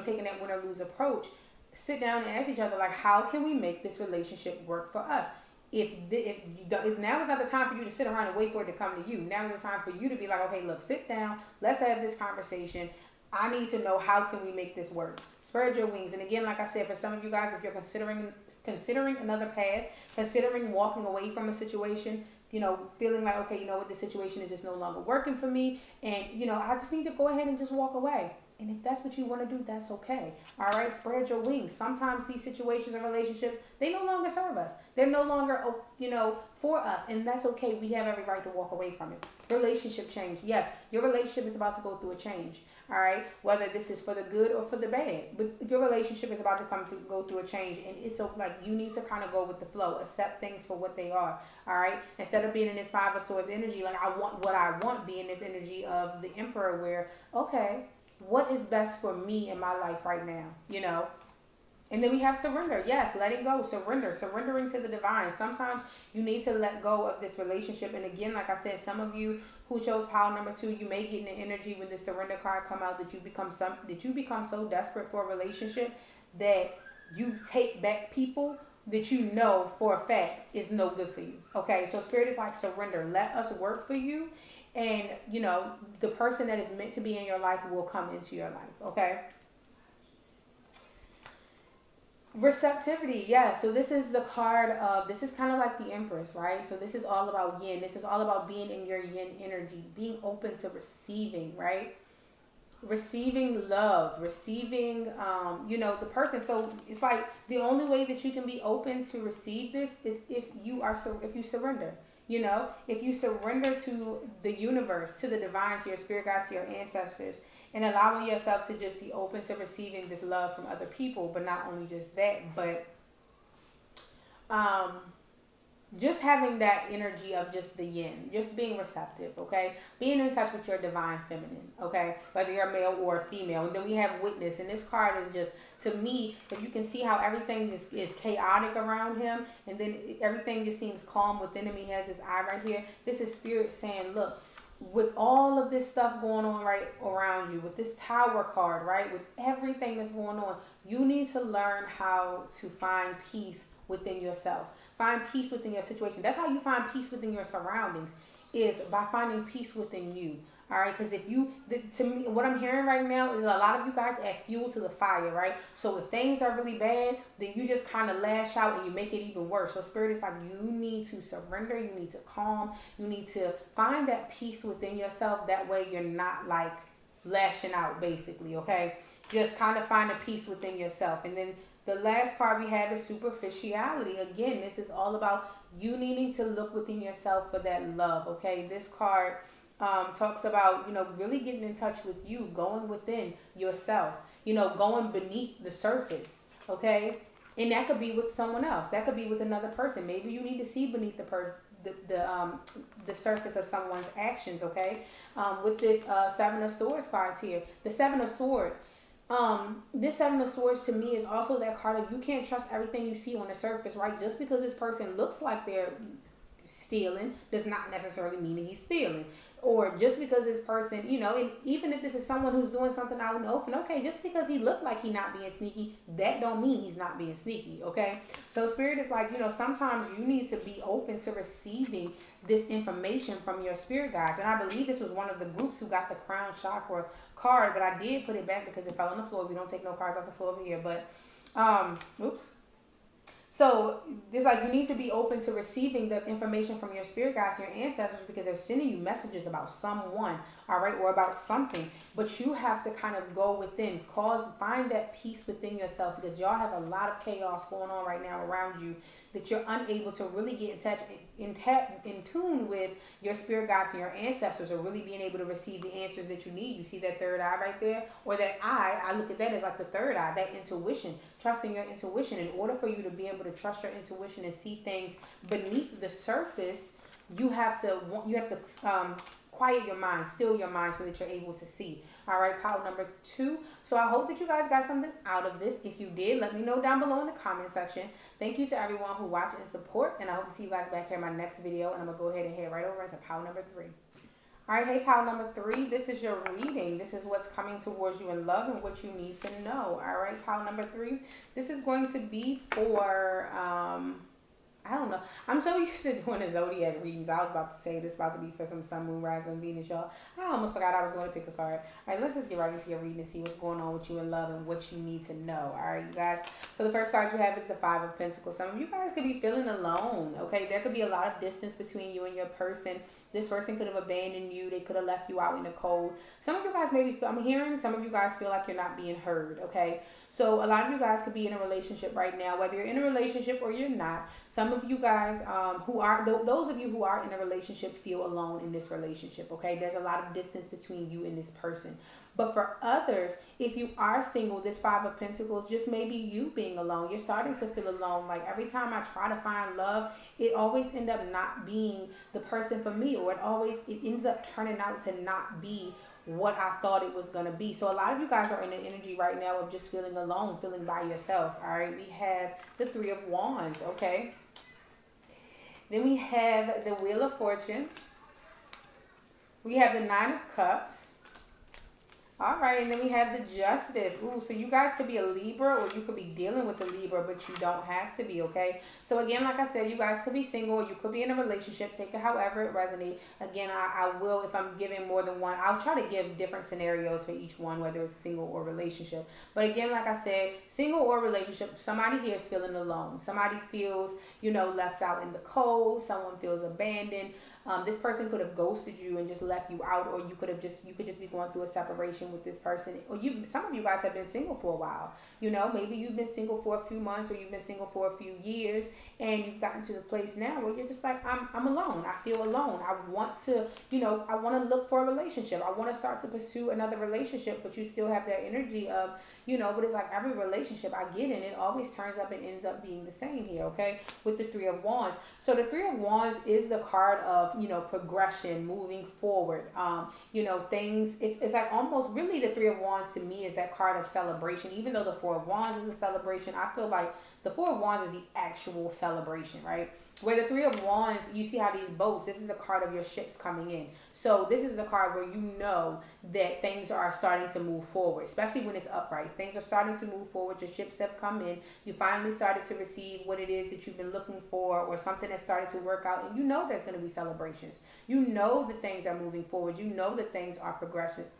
taking that win or lose approach, sit down and ask each other, like, how can we make this relationship work for us? If now is not the time for you to sit around and wait for it to come to you. Now is the time for you to be like, okay, look, sit down, let's have this conversation. I need to know, how can we make this work? Spread your wings. And again, like I said, for some of you guys, if you're considering another path, considering walking away from a situation, feeling like, okay, this situation is just no longer working for me, and I just need to go ahead and just walk away. And if that's what you want to do, that's okay. All right, spread your wings. Sometimes these situations and relationships, they no longer serve us. They're no longer, for us. And that's okay. We have every right to walk away from it. Relationship change. Yes, your relationship is about to go through a change. All right, whether this is for the good or for the bad. But your relationship is about to go through a change. And it's like you need to kind of go with the flow. Accept things for what they are. All right, instead of being in this Five of Swords energy, like I want what I want, be in this energy of the Emperor where, okay, what is best for me in my life right now, And then we have surrender. Yes, letting go, surrendering to the divine. Sometimes you need to let go of this relationship. And again, like I said, some of you who chose pile number 2, you may get in the energy when the surrender card come out that you become so desperate for a relationship that you take back people that you know for a fact is no good for you. Okay, so Spirit is like, surrender. Let us work for you. And, the person that is meant to be in your life will come into your life, okay? Receptivity, yeah. So this is the card of, this is kind of like the Empress, right? So this is all about yin. This is all about being in your yin energy, being open to receiving, right? Receiving love, receiving, the person. So it's like the only way that you can be open to receive this is if you surrender. If you surrender to the universe, to the divine, to your spirit guides, to your ancestors, and allowing yourself to just be open to receiving this love from other people, but not only just that, but just having that energy of just the yin, just being receptive, okay? Being in touch with your divine feminine, okay? Whether you're a male or a female. And then we have witness. And this card is just, to me, if you can see how everything just is chaotic around him, and then everything just seems calm within him. He has this eye right here. This is spirit saying, look, with all of this stuff going on right around you, with this tower card, right? With everything that's going on, you need to learn how to find peace within yourself. Find peace within your situation. That's how you find peace within your surroundings, is by finding peace within you. All right, because if you, to me, what I'm hearing right now is a lot of you guys add fuel to the fire, right? So if things are really bad, then you just kind of lash out and you make it even worse. So spirit is like, you need to surrender, you need to calm, you need to find that peace within yourself. That way you're not like lashing out, basically, okay? Just kind of find a peace within yourself. And then the last card we have is superficiality. Again, this is all about you needing to look within yourself for that love, okay? This card talks about, really getting in touch with you, going within yourself, going beneath the surface, okay? And that could be with someone else. That could be with another person. Maybe you need to see beneath the surface of someone's actions, okay? With this Seven of Swords cards here, the Seven of Swords. This Seven of Swords to me is also that card of you can't trust everything you see on the surface, right? Just because this person looks like they're stealing does not necessarily mean that he's stealing. Or just because this person, and even if this is someone who's doing something out in the open, okay, just because he looked like he not being sneaky, that don't mean he's not being sneaky, okay? So spirit is like, sometimes you need to be open to receiving this information from your spirit guides. And I believe this was one of the groups who got the crown chakra card, but I did put it back because it fell on the floor. We don't take no cards off the floor over here, but, oops. So it's like you need to be open to receiving the information from your spirit guides, your ancestors, because they're sending you messages about someone, all right, or about something. But you have to kind of go within, find that peace within yourself, because y'all have a lot of chaos going on right now around you that you're unable to really get in touch, in tune with your spirit guides and your ancestors, or really being able to receive the answers that you need. You see that third eye right there, or that eye? I look at that as like the third eye, that intuition, trusting your intuition. In order for you to be able to trust your intuition and see things beneath the surface, you have to quiet your mind, still your mind, so that you're able to see. All right, pile number 2. So I hope that you guys got something out of this. If you did, let me know down below in the comment section. Thank you to everyone who watched and support, and I hope to see you guys back here in my next video. And I'm gonna go ahead and head right over into pile number 3. All right, hey, pile number 3, this is your reading. This is what's coming towards you in love and what you need to know. All right, pile number 3, this is going to be for I don't know. I'm so used to doing the zodiac readings. I was about to say this about to be for some sun, moon, rising, and Venus, y'all. I almost forgot I was going to pick a card. All right, let's just get right into your reading and see what's going on with you in love and what you need to know. All right, you guys. So the first card you have is the Five of Pentacles. Some of you guys could be feeling alone, okay? There could be a lot of distance between you and your person. This person could have abandoned you. They could have left you out in the cold. Some of you guys maybe, I'm hearing some of you guys feel like you're not being heard, okay? So a lot of you guys could be in a relationship right now, whether you're in a relationship or you're not. Some of you guys those of you who are in a relationship feel alone in this relationship, okay? There's a lot of distance between you and this person. But for others, if you are single, this Five of Pentacles, just maybe you being alone. You're starting to feel alone. Like every time I try to find love, it always ends up not being the person for me, or it ends up turning out to not be what I thought it was going to be. So a lot of you guys are in the energy right now of just feeling alone, feeling by yourself. All right, we have the Three of Wands, okay? Then we have the Wheel of Fortune. We have the Nine of Cups. All right, and then we have the Justice. Ooh, so you guys could be a Libra, or you could be dealing with a Libra, but you don't have to be, okay? So again, like I said, you guys could be single, or you could be in a relationship. Take it however it resonates. Again, I will, if I'm giving more than one, I'll try to give different scenarios for each one, whether it's single or relationship. But again, like I said, single or relationship, somebody here is feeling alone. Somebody feels, left out in the cold. Someone feels abandoned. This person could have ghosted you and just left you out, or you could just be going through a separation with this person, or some of you guys have been single for a while. Maybe you've been single for a few months, or you've been single for a few years, and you've gotten to the place now where you're just like, I'm alone. I feel alone. I want to, I want to look for a relationship. I want to start to pursue another relationship, but you still have that energy of, but it's like every relationship I get in, it always turns up and ends up being the same here, okay? With the Three of Wands. So the Three of Wands is the card of, progression, moving forward. Things, it's like almost really the Three of Wands to me is that card of celebration. Even though the Four of Wands is a celebration, I feel like the Four of Wands is the actual celebration, right? Where the Three of Wands, you see how these boats, this is the card of your ships coming in. So this is the card where you know that things are starting to move forward, especially when it's upright. Things are starting to move forward. Your ships have come in. You finally started to receive what it is that you've been looking for, or something that started to work out. And there's going to be celebrations. That things are moving forward. That things are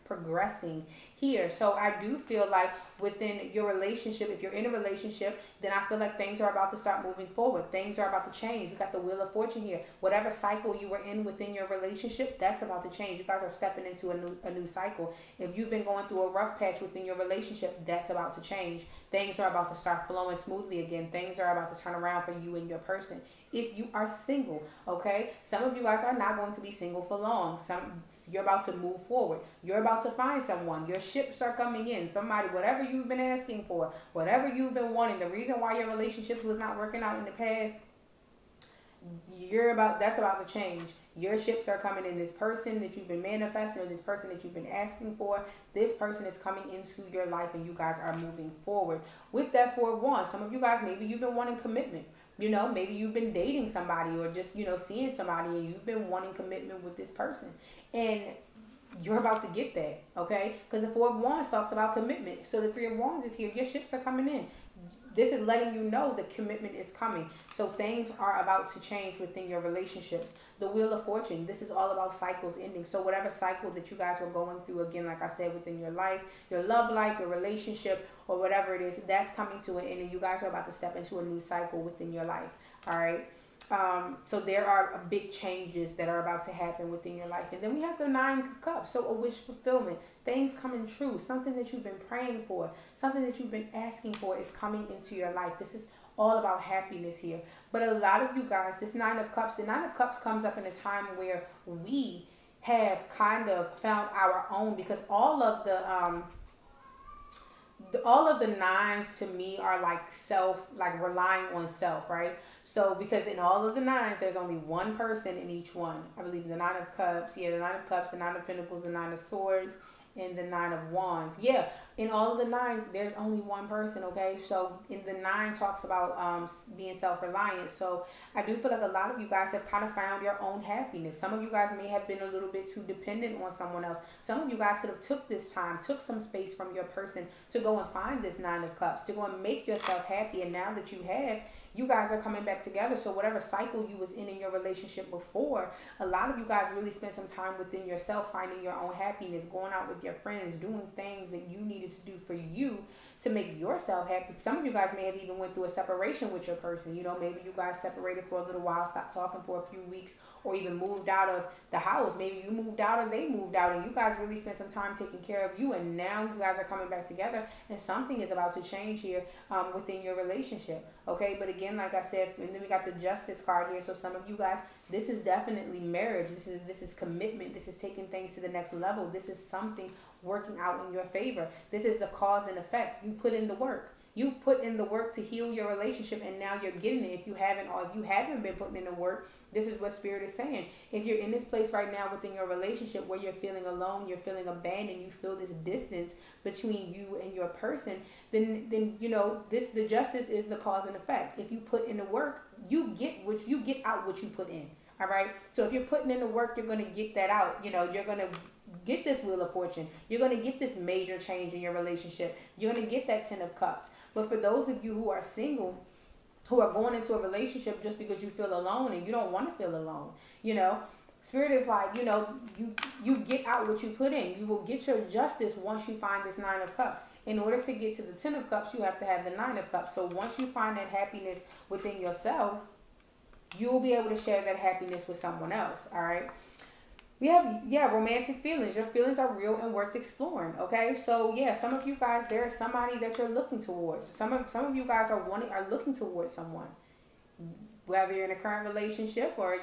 progressing here. So I do feel like within your relationship, if you're in a relationship, then I feel like things are about to start moving forward. Things are about to change. You got the Wheel of Fortune here. Whatever cycle you were in within your relationship, that's about to change. You guys are stepping into a new cycle. If you've been going through a rough patch within your relationship, that's about to change. Things are about to start flowing smoothly again. Things are about to turn around for you and your person. If you are single, okay? Some of you guys are not going to be single for long. You're about to move forward. You're about to find someone. Your ships are coming in. Somebody, whatever you've been asking for, whatever you've been wanting, the reason why your relationships was not working out in the past, that's about to change. Your ships are coming in. This person that you've been manifesting, or this person that you've been asking for, this person is coming into your life, and you guys are moving forward. With that Four of Wands, some of you guys, maybe you've been wanting commitment. Maybe you've been dating somebody, or just, seeing somebody, and you've been wanting commitment with this person. And you're about to get that, okay? Because the Four of Wands talks about commitment. So the Three of Wands is here. Your ships are coming in. This is letting you know the commitment is coming. So things are about to change within your relationships. The Wheel of Fortune, this is all about cycles ending. So whatever cycle that you guys were going through, again, like I said, within your life, your love life, your relationship, or whatever it is, that's coming to an end, and you guys are about to step into a new cycle within your life. All right. So there are big changes that are about to happen within your life. And then we have the Nine of Cups. So a wish fulfillment, things coming true, something that you've been praying for, something that you've been asking for is coming into your life. This is all about happiness here. But a lot of you guys, this Nine of Cups, the Nine of Cups comes up in a time where we have kind of found our own, because all of the nines to me are like relying on self, right? So because in all of the nines, there's only one person in each one. I believe the Nine of Cups, the Nine of Cups, the Nine of Pentacles, the Nine of Swords, and the Nine of Wands. Yeah, in all of the nines, there's only one person, okay? So in the nine talks about being self-reliant. So I do feel like a lot of you guys have kind of found your own happiness. Some of you guys may have been a little bit too dependent on someone else. Some of you guys could have took some space from your person to go and find this Nine of Cups, to go and make yourself happy. And now that you have, you guys are coming back together. So whatever cycle you was in your relationship before, a lot of you guys really spent some time within yourself, finding your own happiness, going out with your friends, doing things that you needed to do for you to make yourself happy. Some of you guys may have even went through a separation with your person. Maybe you guys separated for a little while, stopped talking for a few weeks, or even moved out of the house. Maybe you moved out or they moved out, and you guys really spent some time taking care of you, and now you guys are coming back together, and something is about to change here within your relationship, okay? But again, like I said, and then we got the Justice card here. So some of you guys, this is definitely marriage. This is commitment. This is taking things to the next level. This is something working out in your favor. This is the cause and effect. You put in the work. You've put in the work to heal your relationship, and now you're getting it. If you haven't been putting in the work, this is what Spirit is saying. If you're in this place right now within your relationship where you're feeling alone, you're feeling abandoned, you feel this distance between you and your person, then the Justice is the cause and effect. If you put in the work, you get out what you put in. All right. So if you're putting in the work, you're going to get that out. You're going to get this Wheel of Fortune. You're going to get this major change in your relationship. You're going to get that Ten of Cups. But for those of you who are single, who are going into a relationship just because you feel alone and you don't want to feel alone, Spirit is like, you get out what you put in. You will get your justice once you find this Nine of Cups. In order to get to the Ten of Cups, you have to have the Nine of Cups. So once you find that happiness within yourself, you'll be able to share that happiness with someone else. All right. We have, yeah, romantic feelings. Your feelings are real and worth exploring. Okay, so yeah, some of you guys, there is somebody that you're looking towards. Some of you guys are looking towards someone, whether you're in a current relationship or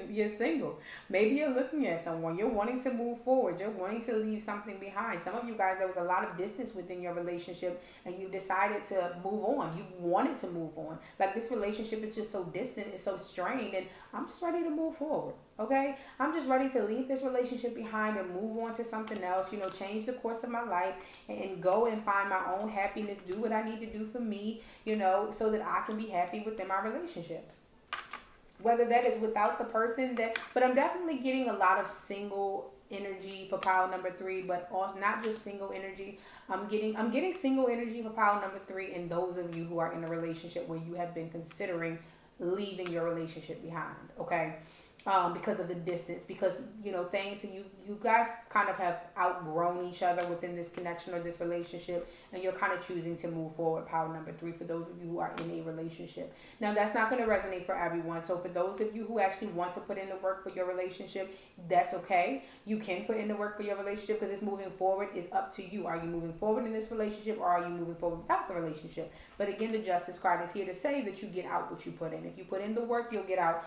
you're single. Maybe you're looking at someone, you're wanting to move forward, you're wanting to leave something behind. Some of you guys, there was a lot of distance within your relationship and you decided to move on. You wanted to move on. Like, this relationship is just so distant, it's so strained, and I'm just ready to move forward. Okay, I'm just ready to leave this relationship behind and move on to something else, change the course of my life and go and find my own happiness, do what I need to do for me, so that I can be happy within my relationships. Whether that is without the person but I'm definitely getting a lot of single energy for pile number 3, but also not just single energy. I'm getting single energy for pile number 3, and those of you who are in a relationship where you have been considering leaving your relationship behind. Okay, because of the distance, because things, and you guys kind of have outgrown each other within this connection or this relationship, and you're kind of choosing to move forward. Power number 3 for those of you who are in a relationship. Now, that's not going to resonate for everyone. So for those of you who actually want to put in the work for your relationship, that's okay. You can put in the work for your relationship, because it's moving forward is up to you. Are you moving forward in this relationship, or are you moving forward without the relationship? But again, the Justice card is here to say that you get out what you put in. If you put in the work, you'll get out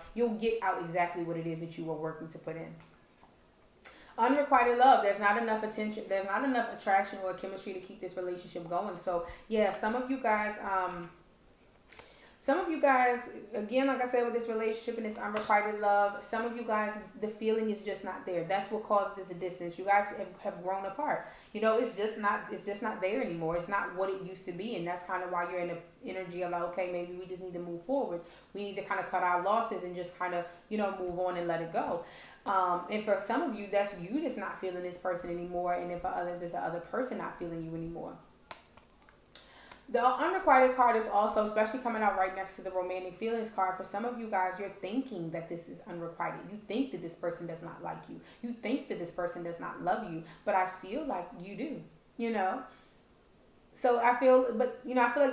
exactly what it is that you were working to put in. Unrequited love, there's not enough attention, there's not enough attraction or chemistry to keep this relationship going. So yeah, some of you guys, again, like I said, with this relationship and this unrequited love, some of you guys, the feeling is just not there. That's what caused this distance. You guys have grown apart. It's just not there anymore. It's not what it used to be, and that's kind of why you're in the energy of like, okay, maybe we just need to move forward. We need to kind of cut our losses and just kind of move on and let it go. And for some of you, that's you just not feeling this person anymore, and then for others, it's the other person not feeling you anymore. The unrequited card is also, especially coming out right next to the romantic feelings card, for some of you guys, you're thinking that this is unrequited. You think that this person does not like you. You think that this person does not love you, but I feel like you do, So I feel like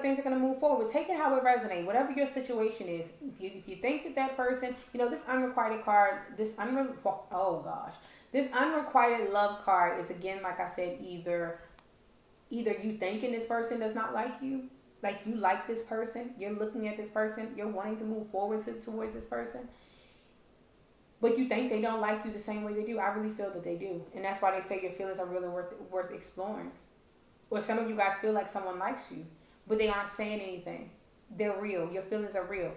things are going to move forward. Take it how it resonates. Whatever your situation is, if you think that person, this unrequited card, this unrequited love card is, again, like I said, either you thinking this person does not like you, like you like this person, you're looking at this person, you're wanting to move forward towards this person, but you think they don't like you the same way they do. I really feel that they do, and that's why they say your feelings are really worth exploring. Or some of you guys feel like someone likes you, but they aren't saying anything. They're real. Your feelings are real.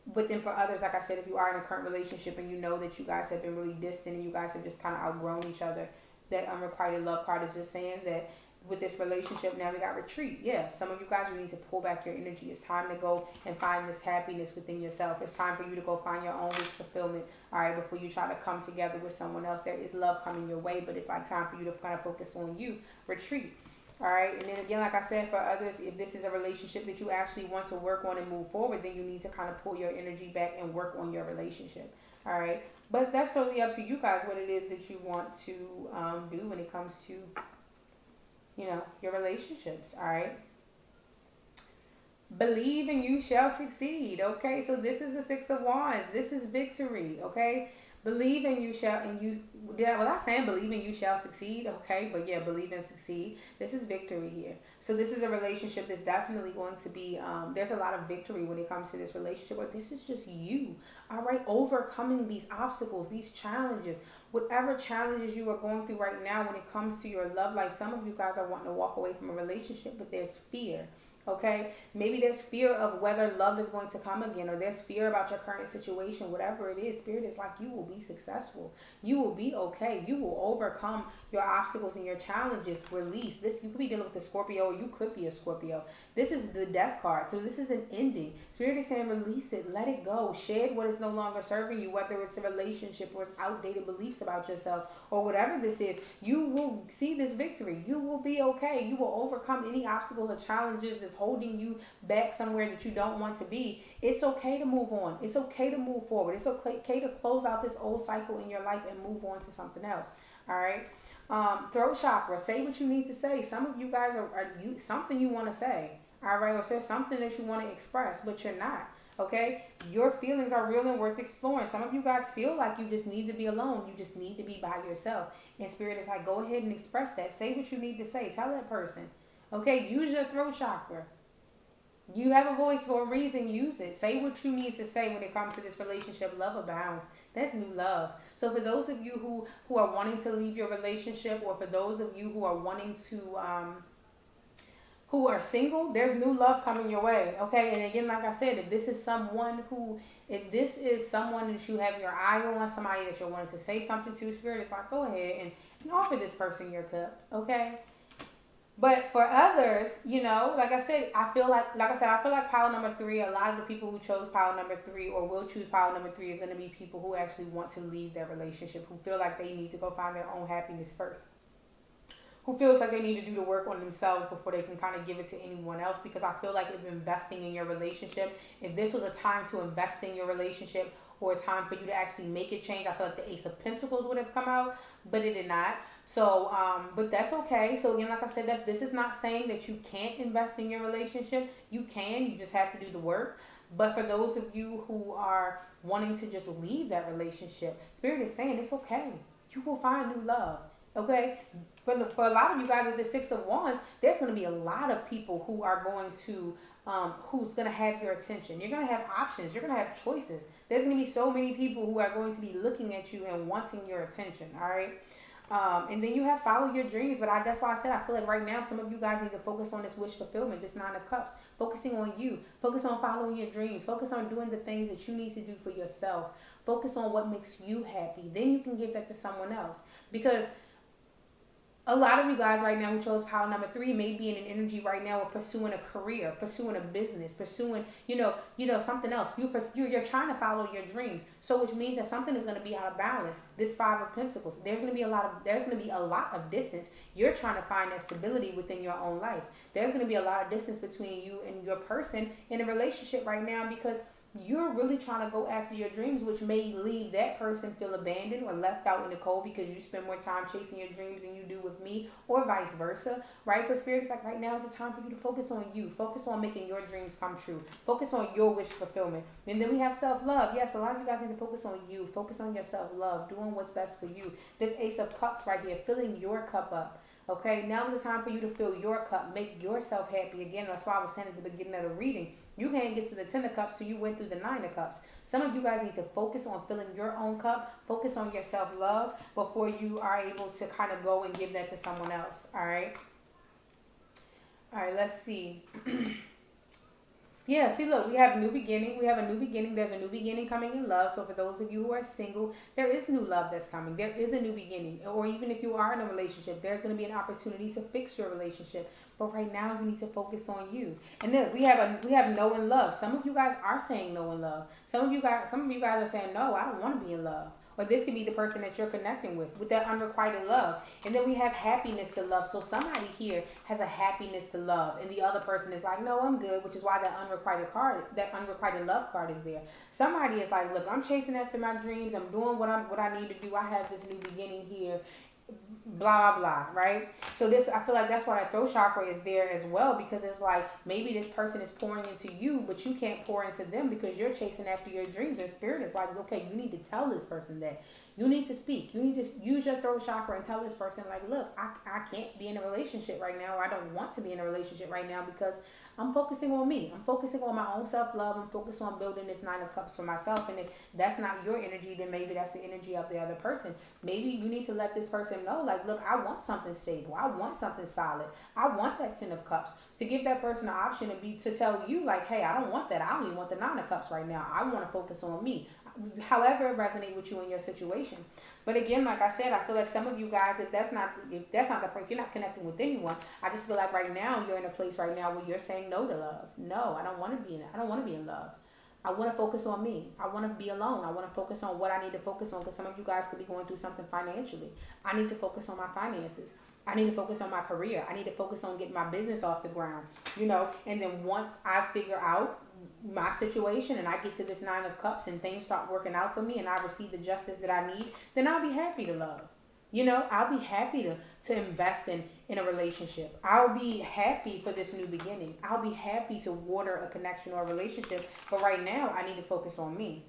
But then for others, like I said, if you are in a current relationship and you know that you guys have been really distant and you guys have just kind of outgrown each other, that unrequited love card is just saying that with this relationship, now we got retreat. Yeah, some of you guys, you need to pull back your energy. It's time to go and find this happiness within yourself. It's time for you to go find your own wish fulfillment, all right, before you try to come together with someone else. There is love coming your way, but it's like time for you to kind of focus on you. Retreat. All right. And then again, like I said, for others, if this is a relationship that you actually want to work on and move forward, then you need to kind of pull your energy back and work on your relationship. All right. But that's totally up to you guys what it is that you want to do when it comes to, your relationships. All right. Believe and you shall succeed. Okay. So this is the 6 of Wands. This is victory. Okay. Believe and you shall, was I saying believe and you shall succeed? Okay, but yeah, believe and succeed. This is victory here. So this is a relationship that's definitely going to be, there's a lot of victory when it comes to this relationship, but this is just you, all right, overcoming these obstacles, these challenges, whatever challenges you are going through right now when it comes to your love life. Some of you guys are wanting to walk away from a relationship, but there's fear. Okay, maybe there's fear of whether love is going to come again, or there's fear about your current situation. Whatever it is, Spirit is like, you will be successful. You will be okay. You will overcome your obstacles and your challenges. Release this. You could be dealing with a Scorpio, or you could be a Scorpio. This is the death card. So this is an ending. Spirit is saying release it. Let it go. Shed what is no longer serving you, whether it's a relationship or it's outdated beliefs about yourself or whatever this is. You will see this victory. You will be okay. You will overcome any obstacles or challenges that's holding you back somewhere that you don't want to be. It's okay to move on. It's okay to move forward. It's okay to close out this old cycle in your life and move on to something else. All right. Throat chakra. Say what you need to say. Some of you guys are something you want to say. All right. Or say something that you want to express, but you're not. Okay? Your feelings are real and worth exploring. Some of you guys feel like you just need to be alone. You just need to be by yourself. And Spirit is like, go ahead and express that. Say what you need to say. Tell that person. Okay? Use your throat chakra. You have a voice for a reason. Use it. Say what you need to say when it comes to this relationship. Love abounds. That's new love. So for those of you who are wanting to leave your relationship, or for those of you who are wanting to who are single, there's new love coming your way. Okay? And again, like I said, if this is someone that you have your eye on, somebody that you're wanting to say something to, Spirit is like, go ahead and offer this person your cup. Okay? But for others, like I said, I feel like pile number 3, a lot of the people who chose pile number 3 or will choose pile number 3 is going to be people who actually want to leave their relationship, who feel like they need to go find their own happiness first, who feels like they need to do the work on themselves before they can kind of give it to anyone else. Because I feel like if investing in your relationship, if this was a time to invest in your relationship or a time for you to actually make it change, I feel like the Ace of Pentacles would have come out, but it did not. So, but that's okay. So again, like I said, this is not saying that you can't invest in your relationship. You can, you just have to do the work. But for those of you who are wanting to just leave that relationship, Spirit is saying it's okay. You will find new love. Okay? For a lot of you guys with the 6 of Wands, there's going to be a lot of people who are going to, who's going to have your attention. You're going to have options. You're going to have choices. There's going to be so many people who are going to be looking at you and wanting your attention. All right? And then you have follow your dreams. But that's why I said I feel like right now some of you guys need to focus on this wish fulfillment, this 9 of Cups. Focusing on you. Focus on following your dreams. Focus on doing the things that you need to do for yourself. Focus on what makes you happy. Then you can give that to someone else. Because a lot of you guys right now who chose pile number 3 may be in an energy right now of pursuing a career, pursuing a business, pursuing, something else. You're trying to follow your dreams. So which means that something is going to be out of balance. This 5 of Pentacles, there's going to be a lot of distance. You're trying to find that stability within your own life. There's going to be a lot of distance between you and your person in a relationship right now, because you're really trying to go after your dreams, which may leave that person feel abandoned or left out in the cold because you spend more time chasing your dreams than you do with me, or vice versa, right? So Spirit is like, right now is the time for you to focus on you. Focus on making your dreams come true. Focus on your wish fulfillment. And then we have self-love. Yes, a lot of you guys need to focus on you. Focus on your self-love, doing what's best for you. This Ace of Cups right here, filling your cup up. Okay, now is the time for you to fill your cup. Make yourself happy. Again, that's why I was saying at the beginning of the reading, you can't get to the 10 of Cups, so you went through the 9 of Cups. Some of you guys need to focus on filling your own cup. Focus on your self-love before you are able to kind of go and give that to someone else. All right? All right, let's see. Yeah, see, look, we have a new beginning. We have a new beginning. There's a new beginning coming in love. So for those of you who are single, there is new love that's coming. There is a new beginning. Or even if you are in a relationship, there's going to be an opportunity to fix your relationship. But right now, you need to focus on you. And then we have no in love. Some of you guys are saying no in love. Some of you guys are saying, no, I don't want to be in love. Or this could be the person that you're connecting with that unrequited love. And then we have happiness to love. So somebody here has a happiness to love, and the other person is like, no, I'm good, which is why that unrequited love card is there. Somebody is like, look, I'm chasing after my dreams. I'm doing what I need to do. I have this new beginning here. Blah, blah, blah, right? So I feel like that's why that throat chakra is there as well, because it's like maybe this person is pouring into you, but you can't pour into them because you're chasing after your dreams. And Spirit is like, okay, you need to tell this person that. You need to speak. You need to use your throat chakra and tell this person, like, look, I can't be in a relationship right now, or I don't want to be in a relationship right now because I'm focusing on me. I'm focusing on my own self-love. I'm focused on building this 9 of Cups for myself. And if that's not your energy, then maybe that's the energy of the other person. Maybe you need to let this person know, like, look, I want something stable. I want something solid. I want that 10 of Cups. To give that person the option to tell you, like, hey, I don't want that. I only want the 9 of Cups right now. I want to focus on me. However it resonates with you in your situation. But again, like I said, I feel like some of you guys, if that's not the point, you're not connecting with anyone. I just feel like right now you're in a place right now where you're saying no to love. No, I don't want to be in love. I want to focus on me. I want to be alone. I want to focus on what I need to focus on, because some of you guys could be going through something financially. I need to focus on my finances. I need to focus on my career. I need to focus on getting my business off the ground, and then once I figure out my situation and I get to this 9 of Cups and things start working out for me and I receive the justice that I need, then I'll be happy to love. You know, I'll be happy to invest in a relationship. I'll be happy for this new beginning. I'll be happy to water a connection or a relationship. But right now, I need to focus on me.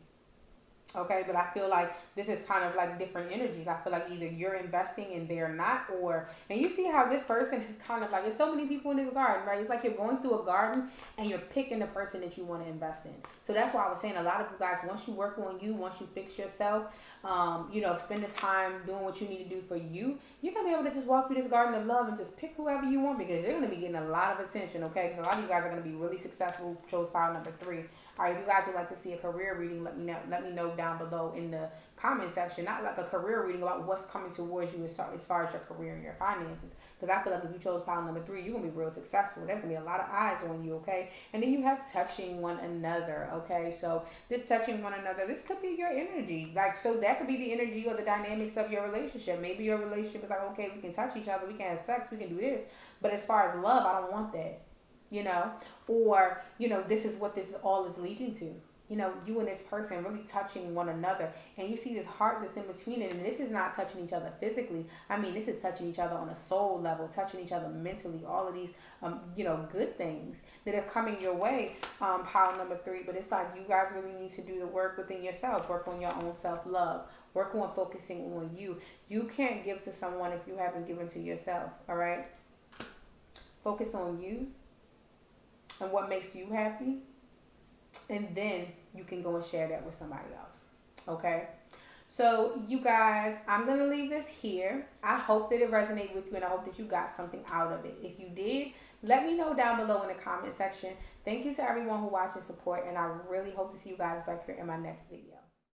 Okay, but I feel like this is kind of like different energies. I feel like either you're investing and they're not, or and you see how this person is kind of like, there's so many people in this garden, right? It's like you're going through a garden and you're picking the person that you want to invest in. So that's why I was saying a lot of you guys, once you work on you, once you fix yourself, you know, spend the time doing what you need to do for you, you're gonna be able to just walk through this garden of love and just pick whoever you want, because you're gonna be getting a lot of attention, okay? Because a lot of you guys are gonna be really successful. Chose pile number 3. All right, if you guys would like to see a career reading, let me know. Let me know down below in the comment section. Not like a career reading about what's coming towards you as far as your career and your finances. Because I feel like if you chose pile number 3, you're gonna be real successful. There's gonna be a lot of eyes on you, okay? And then you have touching one another, okay? So this touching one another, this could be your energy. Like, so that could be the energy or the dynamics of your relationship. Maybe your relationship is like, okay, we can touch each other, we can have sex, we can do this. But as far as love, I don't want that. You know, or, you know, this is what this all is leading to. You know, you and this person really touching one another, and you see this heart that's in between it, and this is not touching each other physically. I mean, this is touching each other on a soul level, touching each other mentally, all of these, you know, good things that are coming your way, pile number 3. But it's like you guys really need to do the work within yourself, work on your own self-love, work on focusing on you. You can't give to someone if you haven't given to yourself, all right? Focus on you and what makes you happy, and then you can go and share that with somebody else. Okay, so you guys, I'm gonna leave this here. I hope that it resonated with you, and I hope that you got something out of it. If you did, let me know down below in the comment section. Thank you to everyone who watched and support, and I really hope to see you guys back here in my next video.